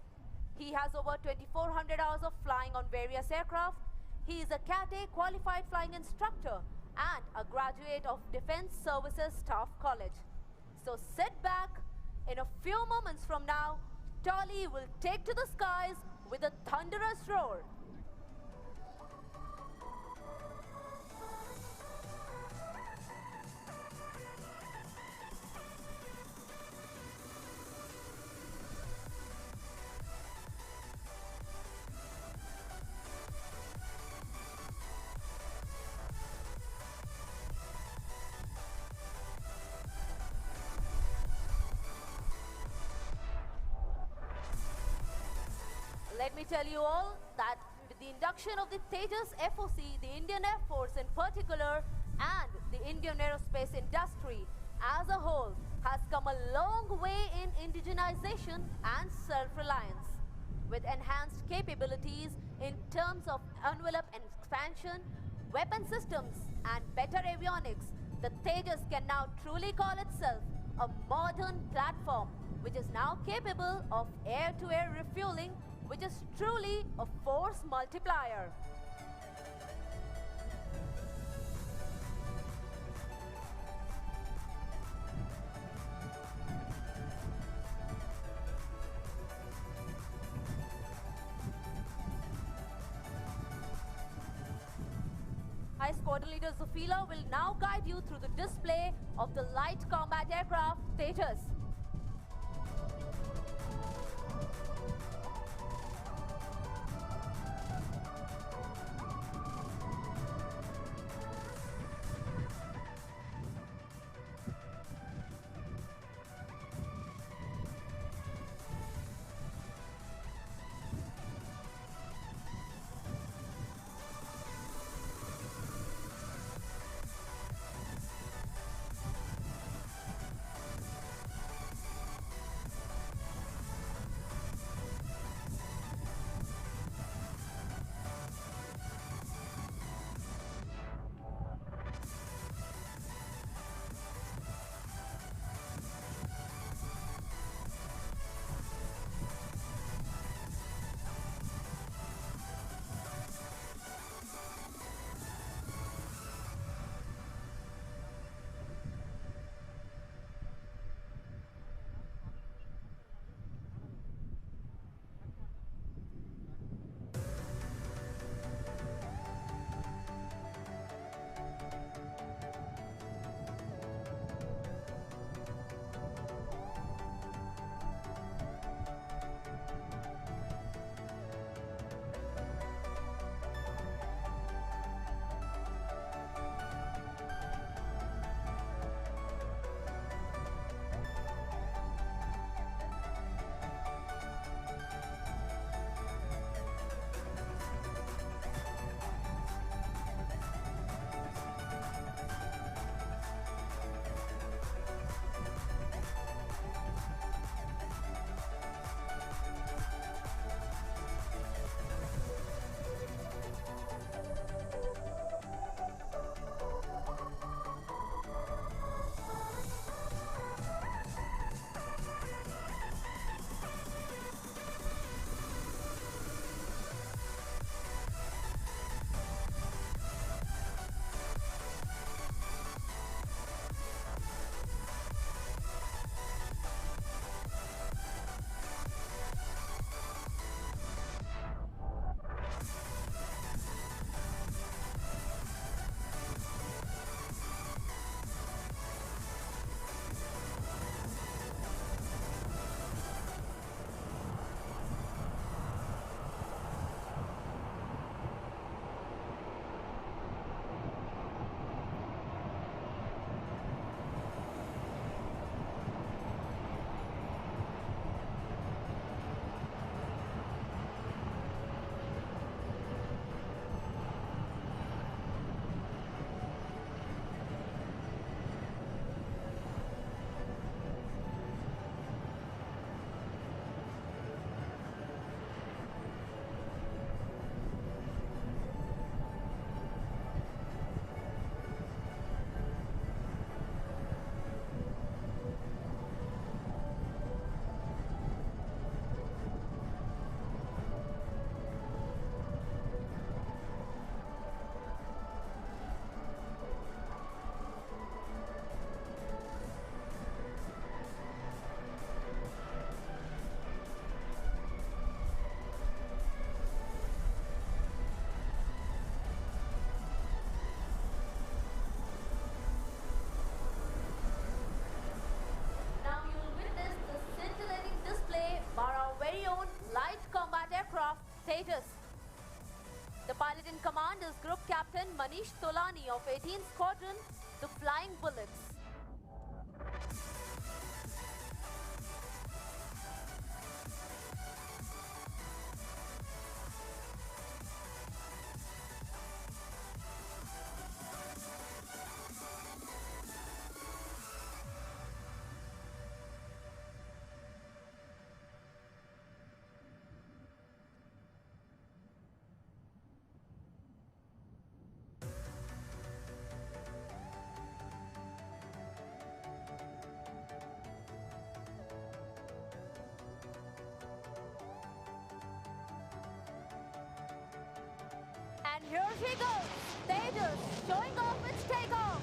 He has over 2,400 hours of flying on various aircraft. He is a Cat A qualified flying instructor and a graduate of Defense Services Staff College. So sit back. In a few moments from now, Tolly will take to the skies with a thunderous roar. Let me tell you all that with the induction of the Tejas FOC, the Indian Air Force in particular, and the Indian aerospace industry as a whole has come a long way in indigenization and self-reliance. With enhanced capabilities in terms of envelope and expansion, weapon systems, and better avionics, the Tejas can now truly call itself a modern platform which is now capable of air-to-air refueling, which is truly a force multiplier. High Squadron Leader Zafila will now guide you through the display of the light combat aircraft Tejas. pilot in command is Group Captain Manish Tolani of 18th Squadron, the Flying Bullets. she goes. Tejas showing off its takeoff.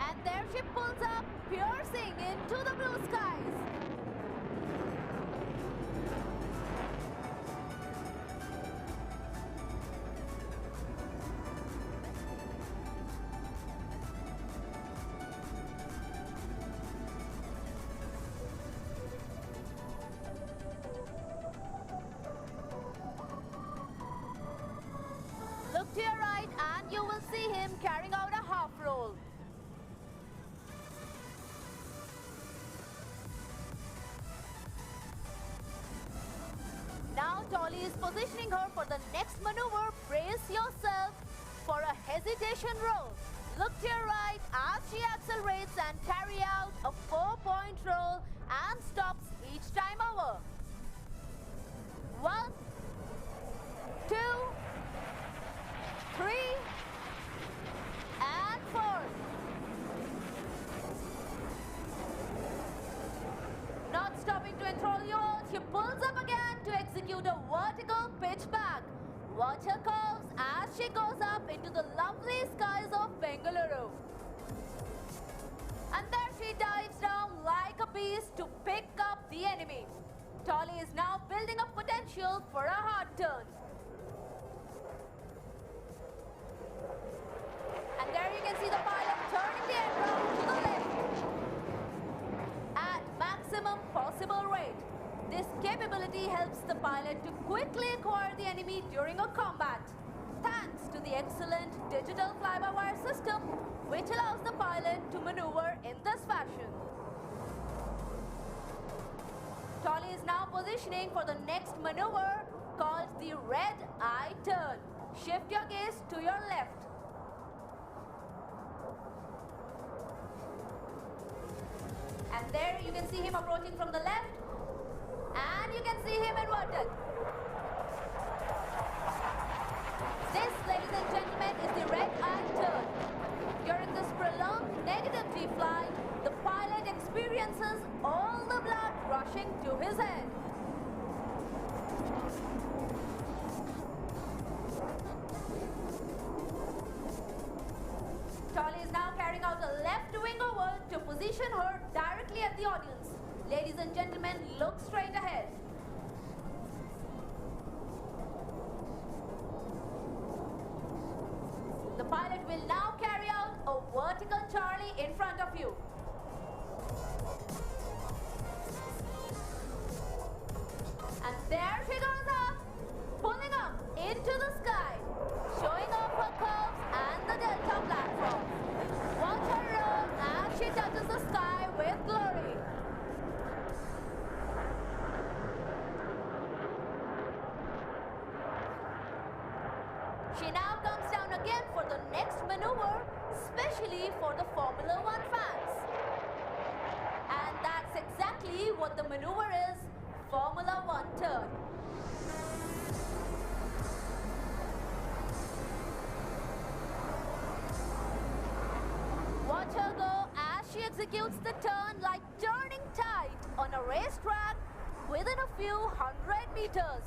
And there she pulls up, piercing into the blue skies. Look to your right and you will see him carrying out a half roll. Now Dolly is positioning her for the next maneuver. Brace yourself for a hesitation roll. Look to your right as she accelerates and carry out a 4-point roll and stops each time over. 1, 2, 3, and 4. Not stopping to enthrall you all, she pulls up again to execute a vertical pitch back. Watch her curves as she goes up into the lovely skies of Bengaluru. And there she dives down like a beast to pick up the enemy. Dolly is now building up potential for a hard turn. And there you can see the pilot turning the aircraft to the left at maximum possible rate. This capability helps the pilot to quickly acquire the enemy during a combat, thanks to the excellent digital fly-by-wire system, which allows the pilot to maneuver in this fashion. Dolly is now positioning for the next maneuver called the red eye turn. Shift your gaze to your left. And there you can see him approaching from the left, and you can see him inverted. This, ladies and gentlemen, is the red eye turn. During this prolonged negative G-fly, the pilot experiences all the blood rushing to his head. Dolly is now carrying out a left wing over to position her directly at the audience. Ladies and gentlemen, look straight ahead. The pilot will now carry out a vertical Charlie in front of you. And there she goes up, pulling up into the sky, showing off her curves and the Delta platform. Watch her roll as she touches the sky with glory. She now comes down again for the next maneuver, especially for the Formula One fans. And that's exactly what the maneuver is, Formula One turn. Watch her go as she executes the turn like turning tight on a racetrack within a few 100 meters.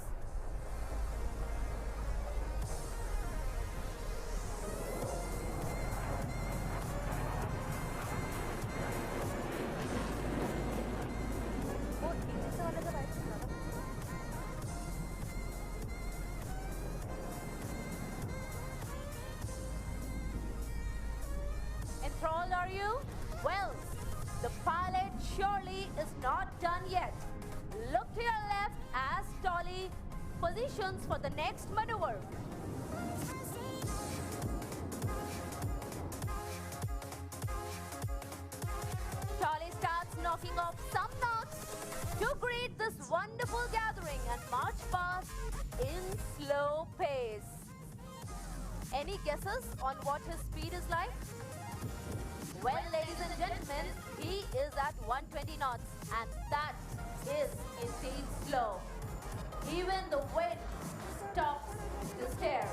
Enthralled, are you? Well, the pilot surely is not done yet. Look to your left as Dolly positions for the next maneuver. Dolly starts knocking off some knots to greet this wonderful gathering and march past in slow pace. Any guesses on what his speed is like? Well, ladies and gentlemen, he is at 120 knots, and that is indeed slow. Even the wind stops to stare.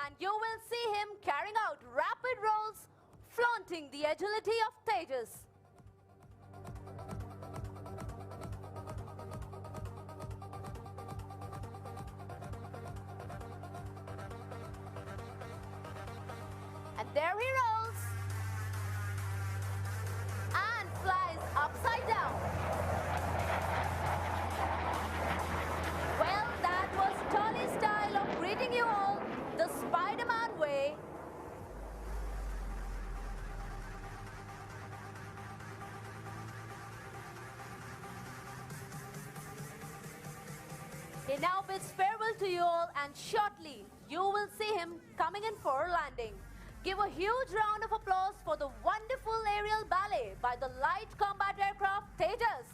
and you will see him carrying out rapid rolls, flaunting the agility of Tejas. And there he rolls and flies upside down. Well, that was Tolly's style of greeting you all, the Spider-Man way. He now bids farewell to you all, and shortly you will see him coming in for a landing. Give a huge round of applause for the wonderful aerial ballet by the light combat aircraft Tejas.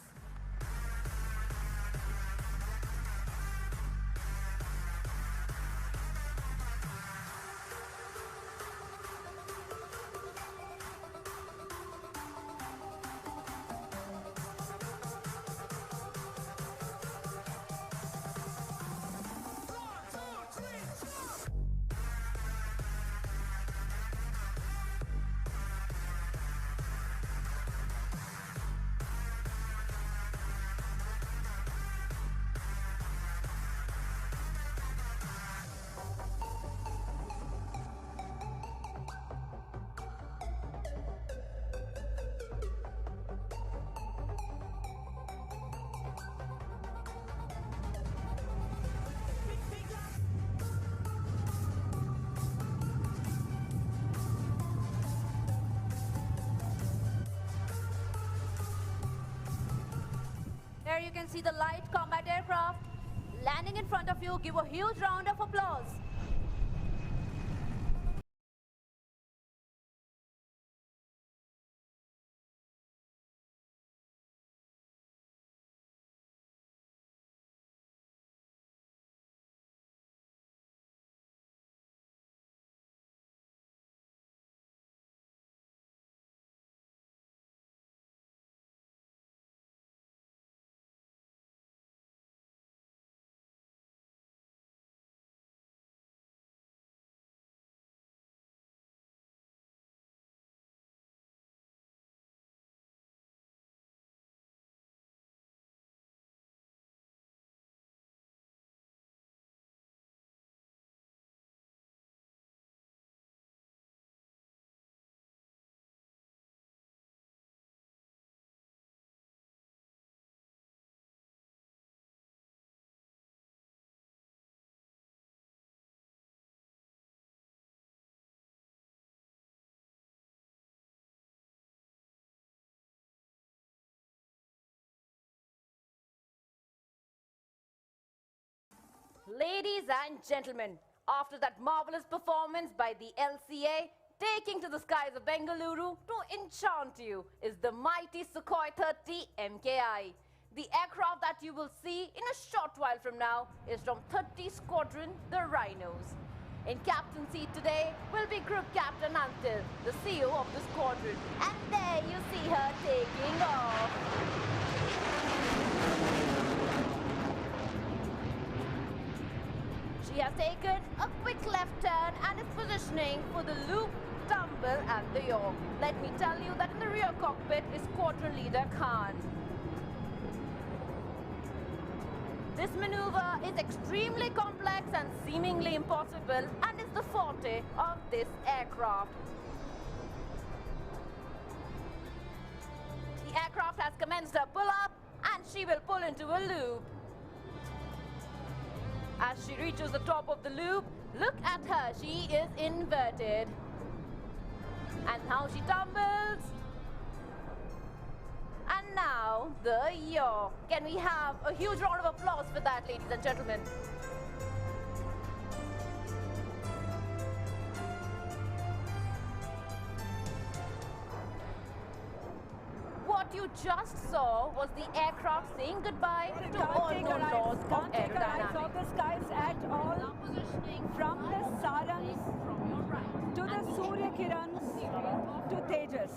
There you can see the light combat aircraft landing in front of you. Give a huge round of applause. Ladies and gentlemen, after that marvelous performance by the LCA, taking to the skies of Bengaluru to enchant you is the mighty Sukhoi 30 MKI. The aircraft that you will see in a short while from now is from 30 Squadron, the Rhinos. In captaincy today will be Group Captain Antil, the CEO of the squadron. And there you see her taking off. She has taken a quick left turn and is positioning for the loop, tumble and the yaw. Let me tell you that in the rear cockpit is Squadron Leader Khan. This maneuver is extremely complex and seemingly impossible and is the forte of this aircraft. The aircraft has commenced her pull-up and she will pull into a loop. As she reaches the top of the loop, look at her, she is inverted. And now she tumbles. And now, the yaw. Can we have a huge round of applause for that, ladies and gentlemen? What you just saw was the aircraft saying goodbye to all known laws of aerodynamics. Of the skies at all, from the Sarans to the Surya Kirans to Tejas.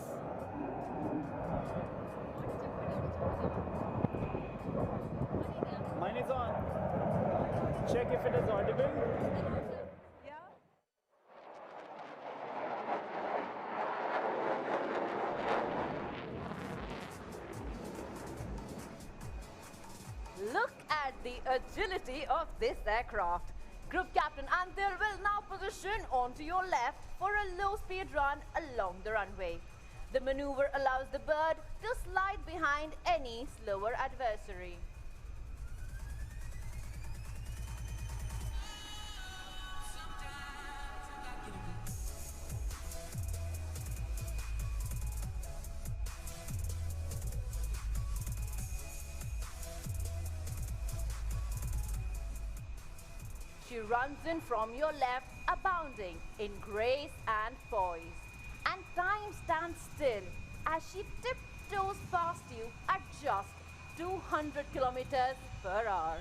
Mine is on. Check if it is audible. of this aircraft. Group Captain Antil will now position onto your left for a low-speed run along the runway. The maneuver allows the bird to slide behind any slower adversary. She runs in from your left, abounding in grace and poise. And time stands still as she tiptoes past you at just 200 kilometers per hour.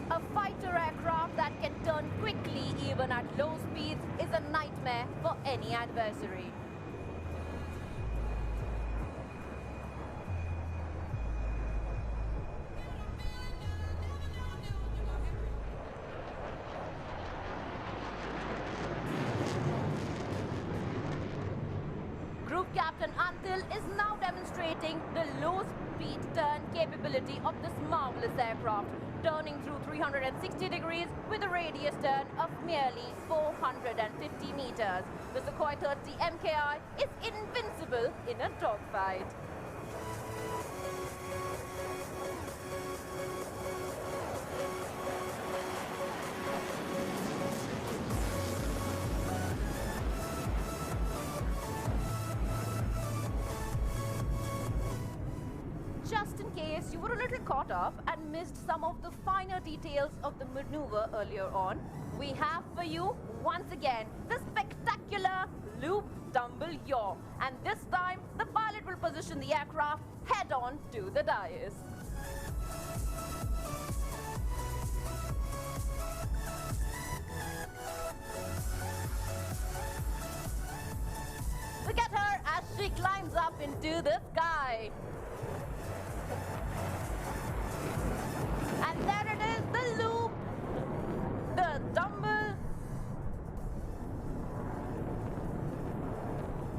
A fighter aircraft that can turn quickly even at low speeds is a nightmare for any adversary. Group Captain Antil is now demonstrating the low-speed turn capability of this marvelous aircraft, turning through 360 degrees with a radius turn of merely 450 meters. The Sukhoi 30 MKI is invincible in a dogfight. Just in case you were a little caught up and missed some of the finer details of the maneuver earlier on, we have for you, once again, the spectacular loop tumble yaw. And this time, the pilot will position the aircraft head-on to the dais. Look at her as she climbs up into the sky. And there it is, the loop, the tumble,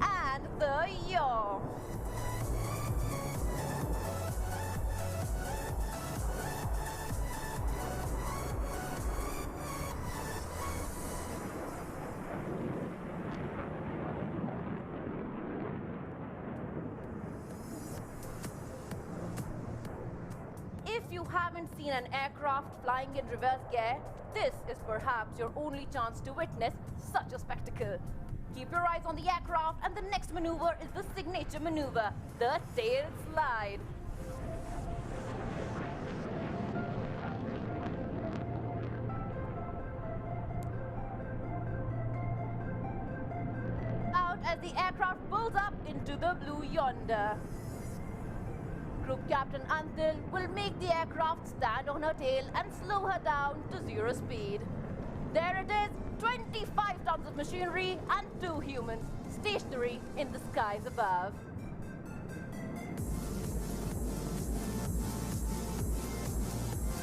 and the yaw. If you haven't seen an aircraft flying in reverse gear, this is perhaps your only chance to witness such a spectacle. Keep your eyes on the aircraft, and the next maneuver is the signature maneuver, the tail slide. Out as the aircraft pulls up into the blue yonder. Group Captain Antil will make the aircraft stand on her tail and slow her down to 0 speed. There it is, 25 tons of machinery and 2 humans stationary in the skies above.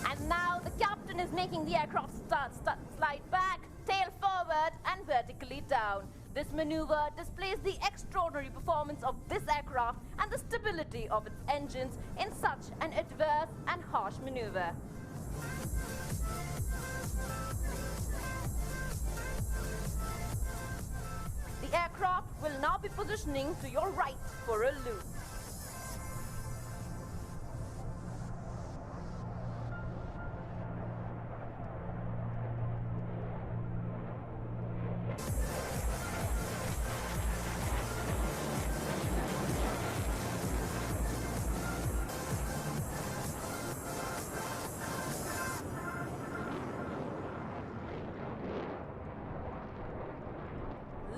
And now the captain is making the aircraft slide back, tail forward and vertically down. This maneuver displays the extraordinary performance of this aircraft and the stability of its engines in such an adverse and harsh maneuver. The aircraft will now be positioning to your right for a loop.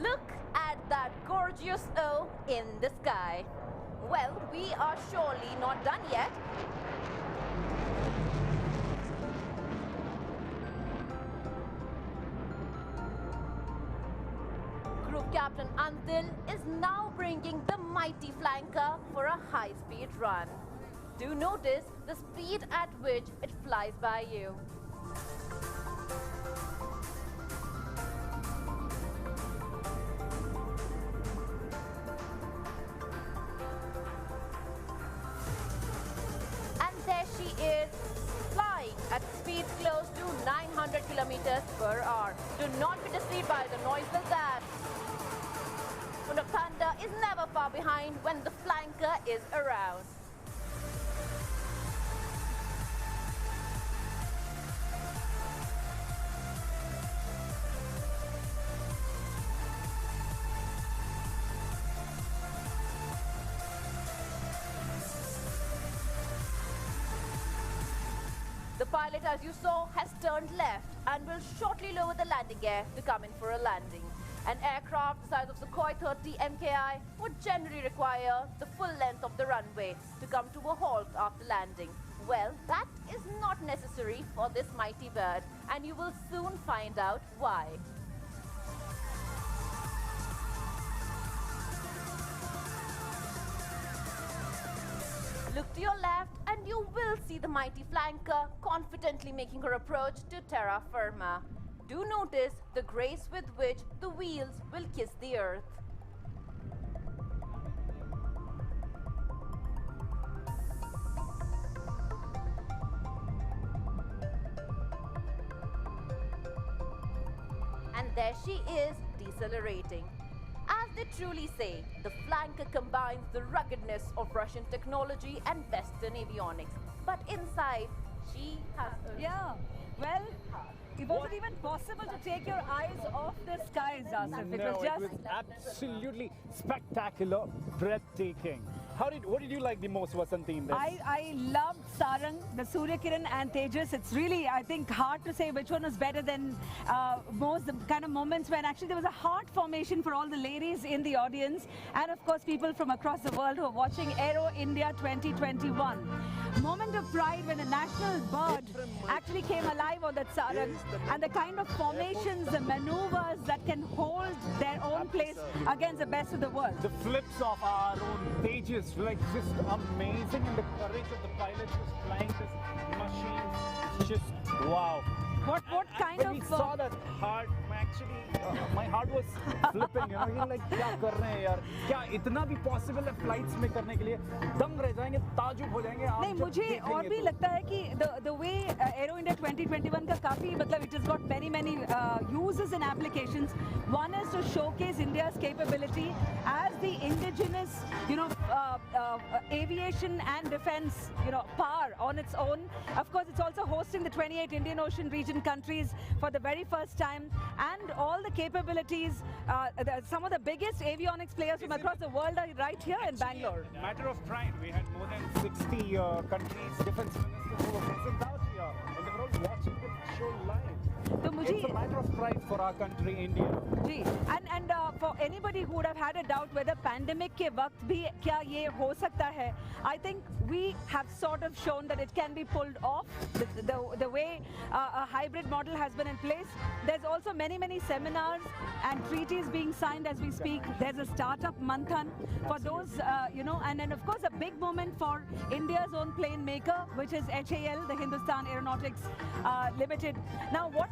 Look at that gorgeous O in the sky. Well, we are surely not done yet. Group Captain Andil is now bringing the mighty flanker for a high-speed run. Do notice the speed at which it flies by you. And there she is, flying at speeds close to 900 kilometers per hour. Do not be deceived by the noise of that. Kannada is never far behind when the flanker is around. The pilot, as you saw, has turned left and will shortly lower the landing gear to come in for a landing. An aircraft the size of Sukhoi 30 MKI would generally require the full length of the runway to come to a halt after landing. Well, that is not necessary for this mighty bird, and you will soon find out why. Look to your left and you will see the mighty flanker confidently making her approach to terra firma. Do notice the grace with which the wheels will kiss the earth. And there she is, decelerating. As they truly say, the flanker combines the ruggedness of Russian technology and Western avionics. But inside, she has a... Yeah, well, it wasn't even possible to take your eyes off the skies, Asif. It was just... It was absolutely spectacular, breathtaking. What did you like the most, Vasanti, in this? I loved Sarang, the Surya Kiran and Tejas. It's really, I think, hard to say which one was better than most, the kind of moments when actually there was a heart formation for all the ladies in the audience and of course people from across the world who are watching Aero India 2021. Moment of pride when a national bird actually came alive on that Sarang, and the kind of formations, the maneuvers that can hold their own place against the best of the world. The flips of our own Tejas, like just amazing, and the courage of the pilots just flying this machine, it's just wow. What kind when of... we saw that heart, my heart was flipping, you know, you're like, क्या कर रहे हैं यार, क्या इतना भी possible है flights में करने के लिए, दंग रह जाएंगे, ताजुब हो जाएंगे आप नहीं, जब मुझे देखेंगे और भी तो। लगता है कि the way Aero India 2021 का काफी मतलब it has got many uses and applications. One is to showcase India's capability as the indigenous, aviation and defense, power on its own. Of course, it's also hosting the 28 Indian Ocean region countries for the very first time, and all the capabilities. Some of the biggest avionics players from across the world are right here in Bangalore. Matter of pride, we had more than 60 countries, defense ministers who were present out here, and they were all watching the show live. It's a matter of pride for our country, India. Ji, and for anybody who would have had a doubt whether pandemic के वक्त भी क्या ये हो सकता है, I think we have sort of shown that it can be pulled off. The way a hybrid model has been in place. There's also many seminars and treaties being signed as we speak. There's a startup manthan for those, and then of course a big moment for India's own plane maker, which is HAL, the Hindustan Aeronautics Limited. Now, what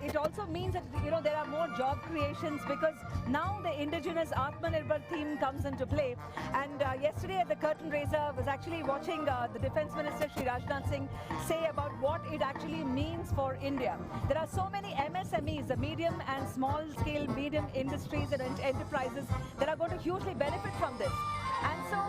it also means that there are more job creations, because now the indigenous Atmanirbhar theme comes into play. And yesterday at the curtain raiser, I was actually watching the Defense Minister Shri Rajnath Singh say about what it actually means for India. There are so many MSMEs, the medium and small scale medium industries and enterprises that are going to hugely benefit from this. And so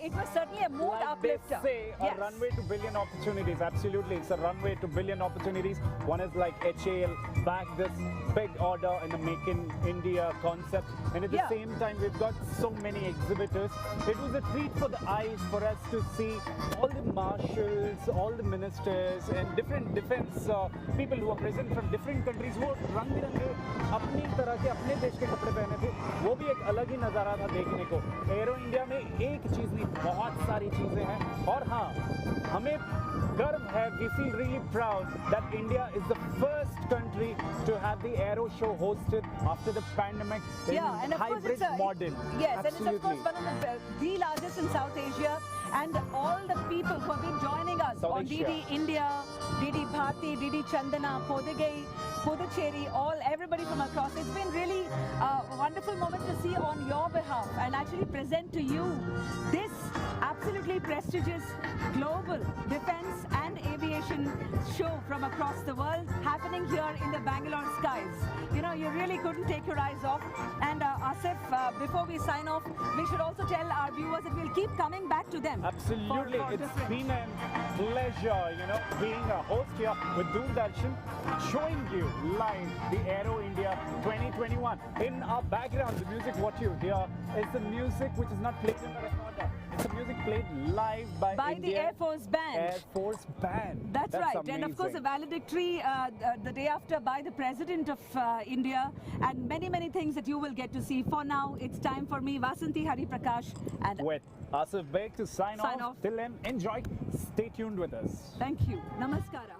it was certainly a mood uplifter. They say a runway to billion opportunities. Absolutely, it's a runway to billion opportunities. One is like HAL back this big order in the Make in India concept, and at the same time we've got so many exhibitors. It was a treat for the eyes for us to see all the marshals, all the ministers, and different defense people who are present from different countries. वो रंग-बिरंगे अपनी तरह के अपने देश के कपड़े पहने थे. वो भी एक अलग ही नज़ारा था देखने को. एरो इंडिया में एक चीज नहीं, बहुत सारी चीजें हैं. और हाँ, हमें गर्व है, we feel really proud that India is the first country to have the Aero show hosted after the pandemic in Yeah, and of course hybrid it's a model. Yes, Absolutely. and it's of course one of the largest in South Asia, and all the people who have been joining us South on Asia. DD India, DD Bharti, DD Chandana, Podigai, Puducherry, everybody from across. It's been really a wonderful moment to see on your behalf and actually present to you this absolutely prestigious global defense and aviation show from across the world happening here in the Bangalore skies. You know, you really couldn't take your eyes off. And Asif, before we sign off, we should also tell our viewers that we'll keep coming back to them. Absolutely, it's been a pleasure, you know, being a host here with Doordarshan, showing you live the Aero India 2021. In our background, the music what you hear is the music which is not played in the recorder. It's the music played live by the Air Force Band. Air Force Band. That's right. Amazing. And of course, a valedictory the day after by the President of India, and many, many things that you will get to see. For now, it's time for me, Vasanthi Hariprakash, and with Asif Beg to sign off. Till then, enjoy. Stay tuned with us. Thank you. Namaskara.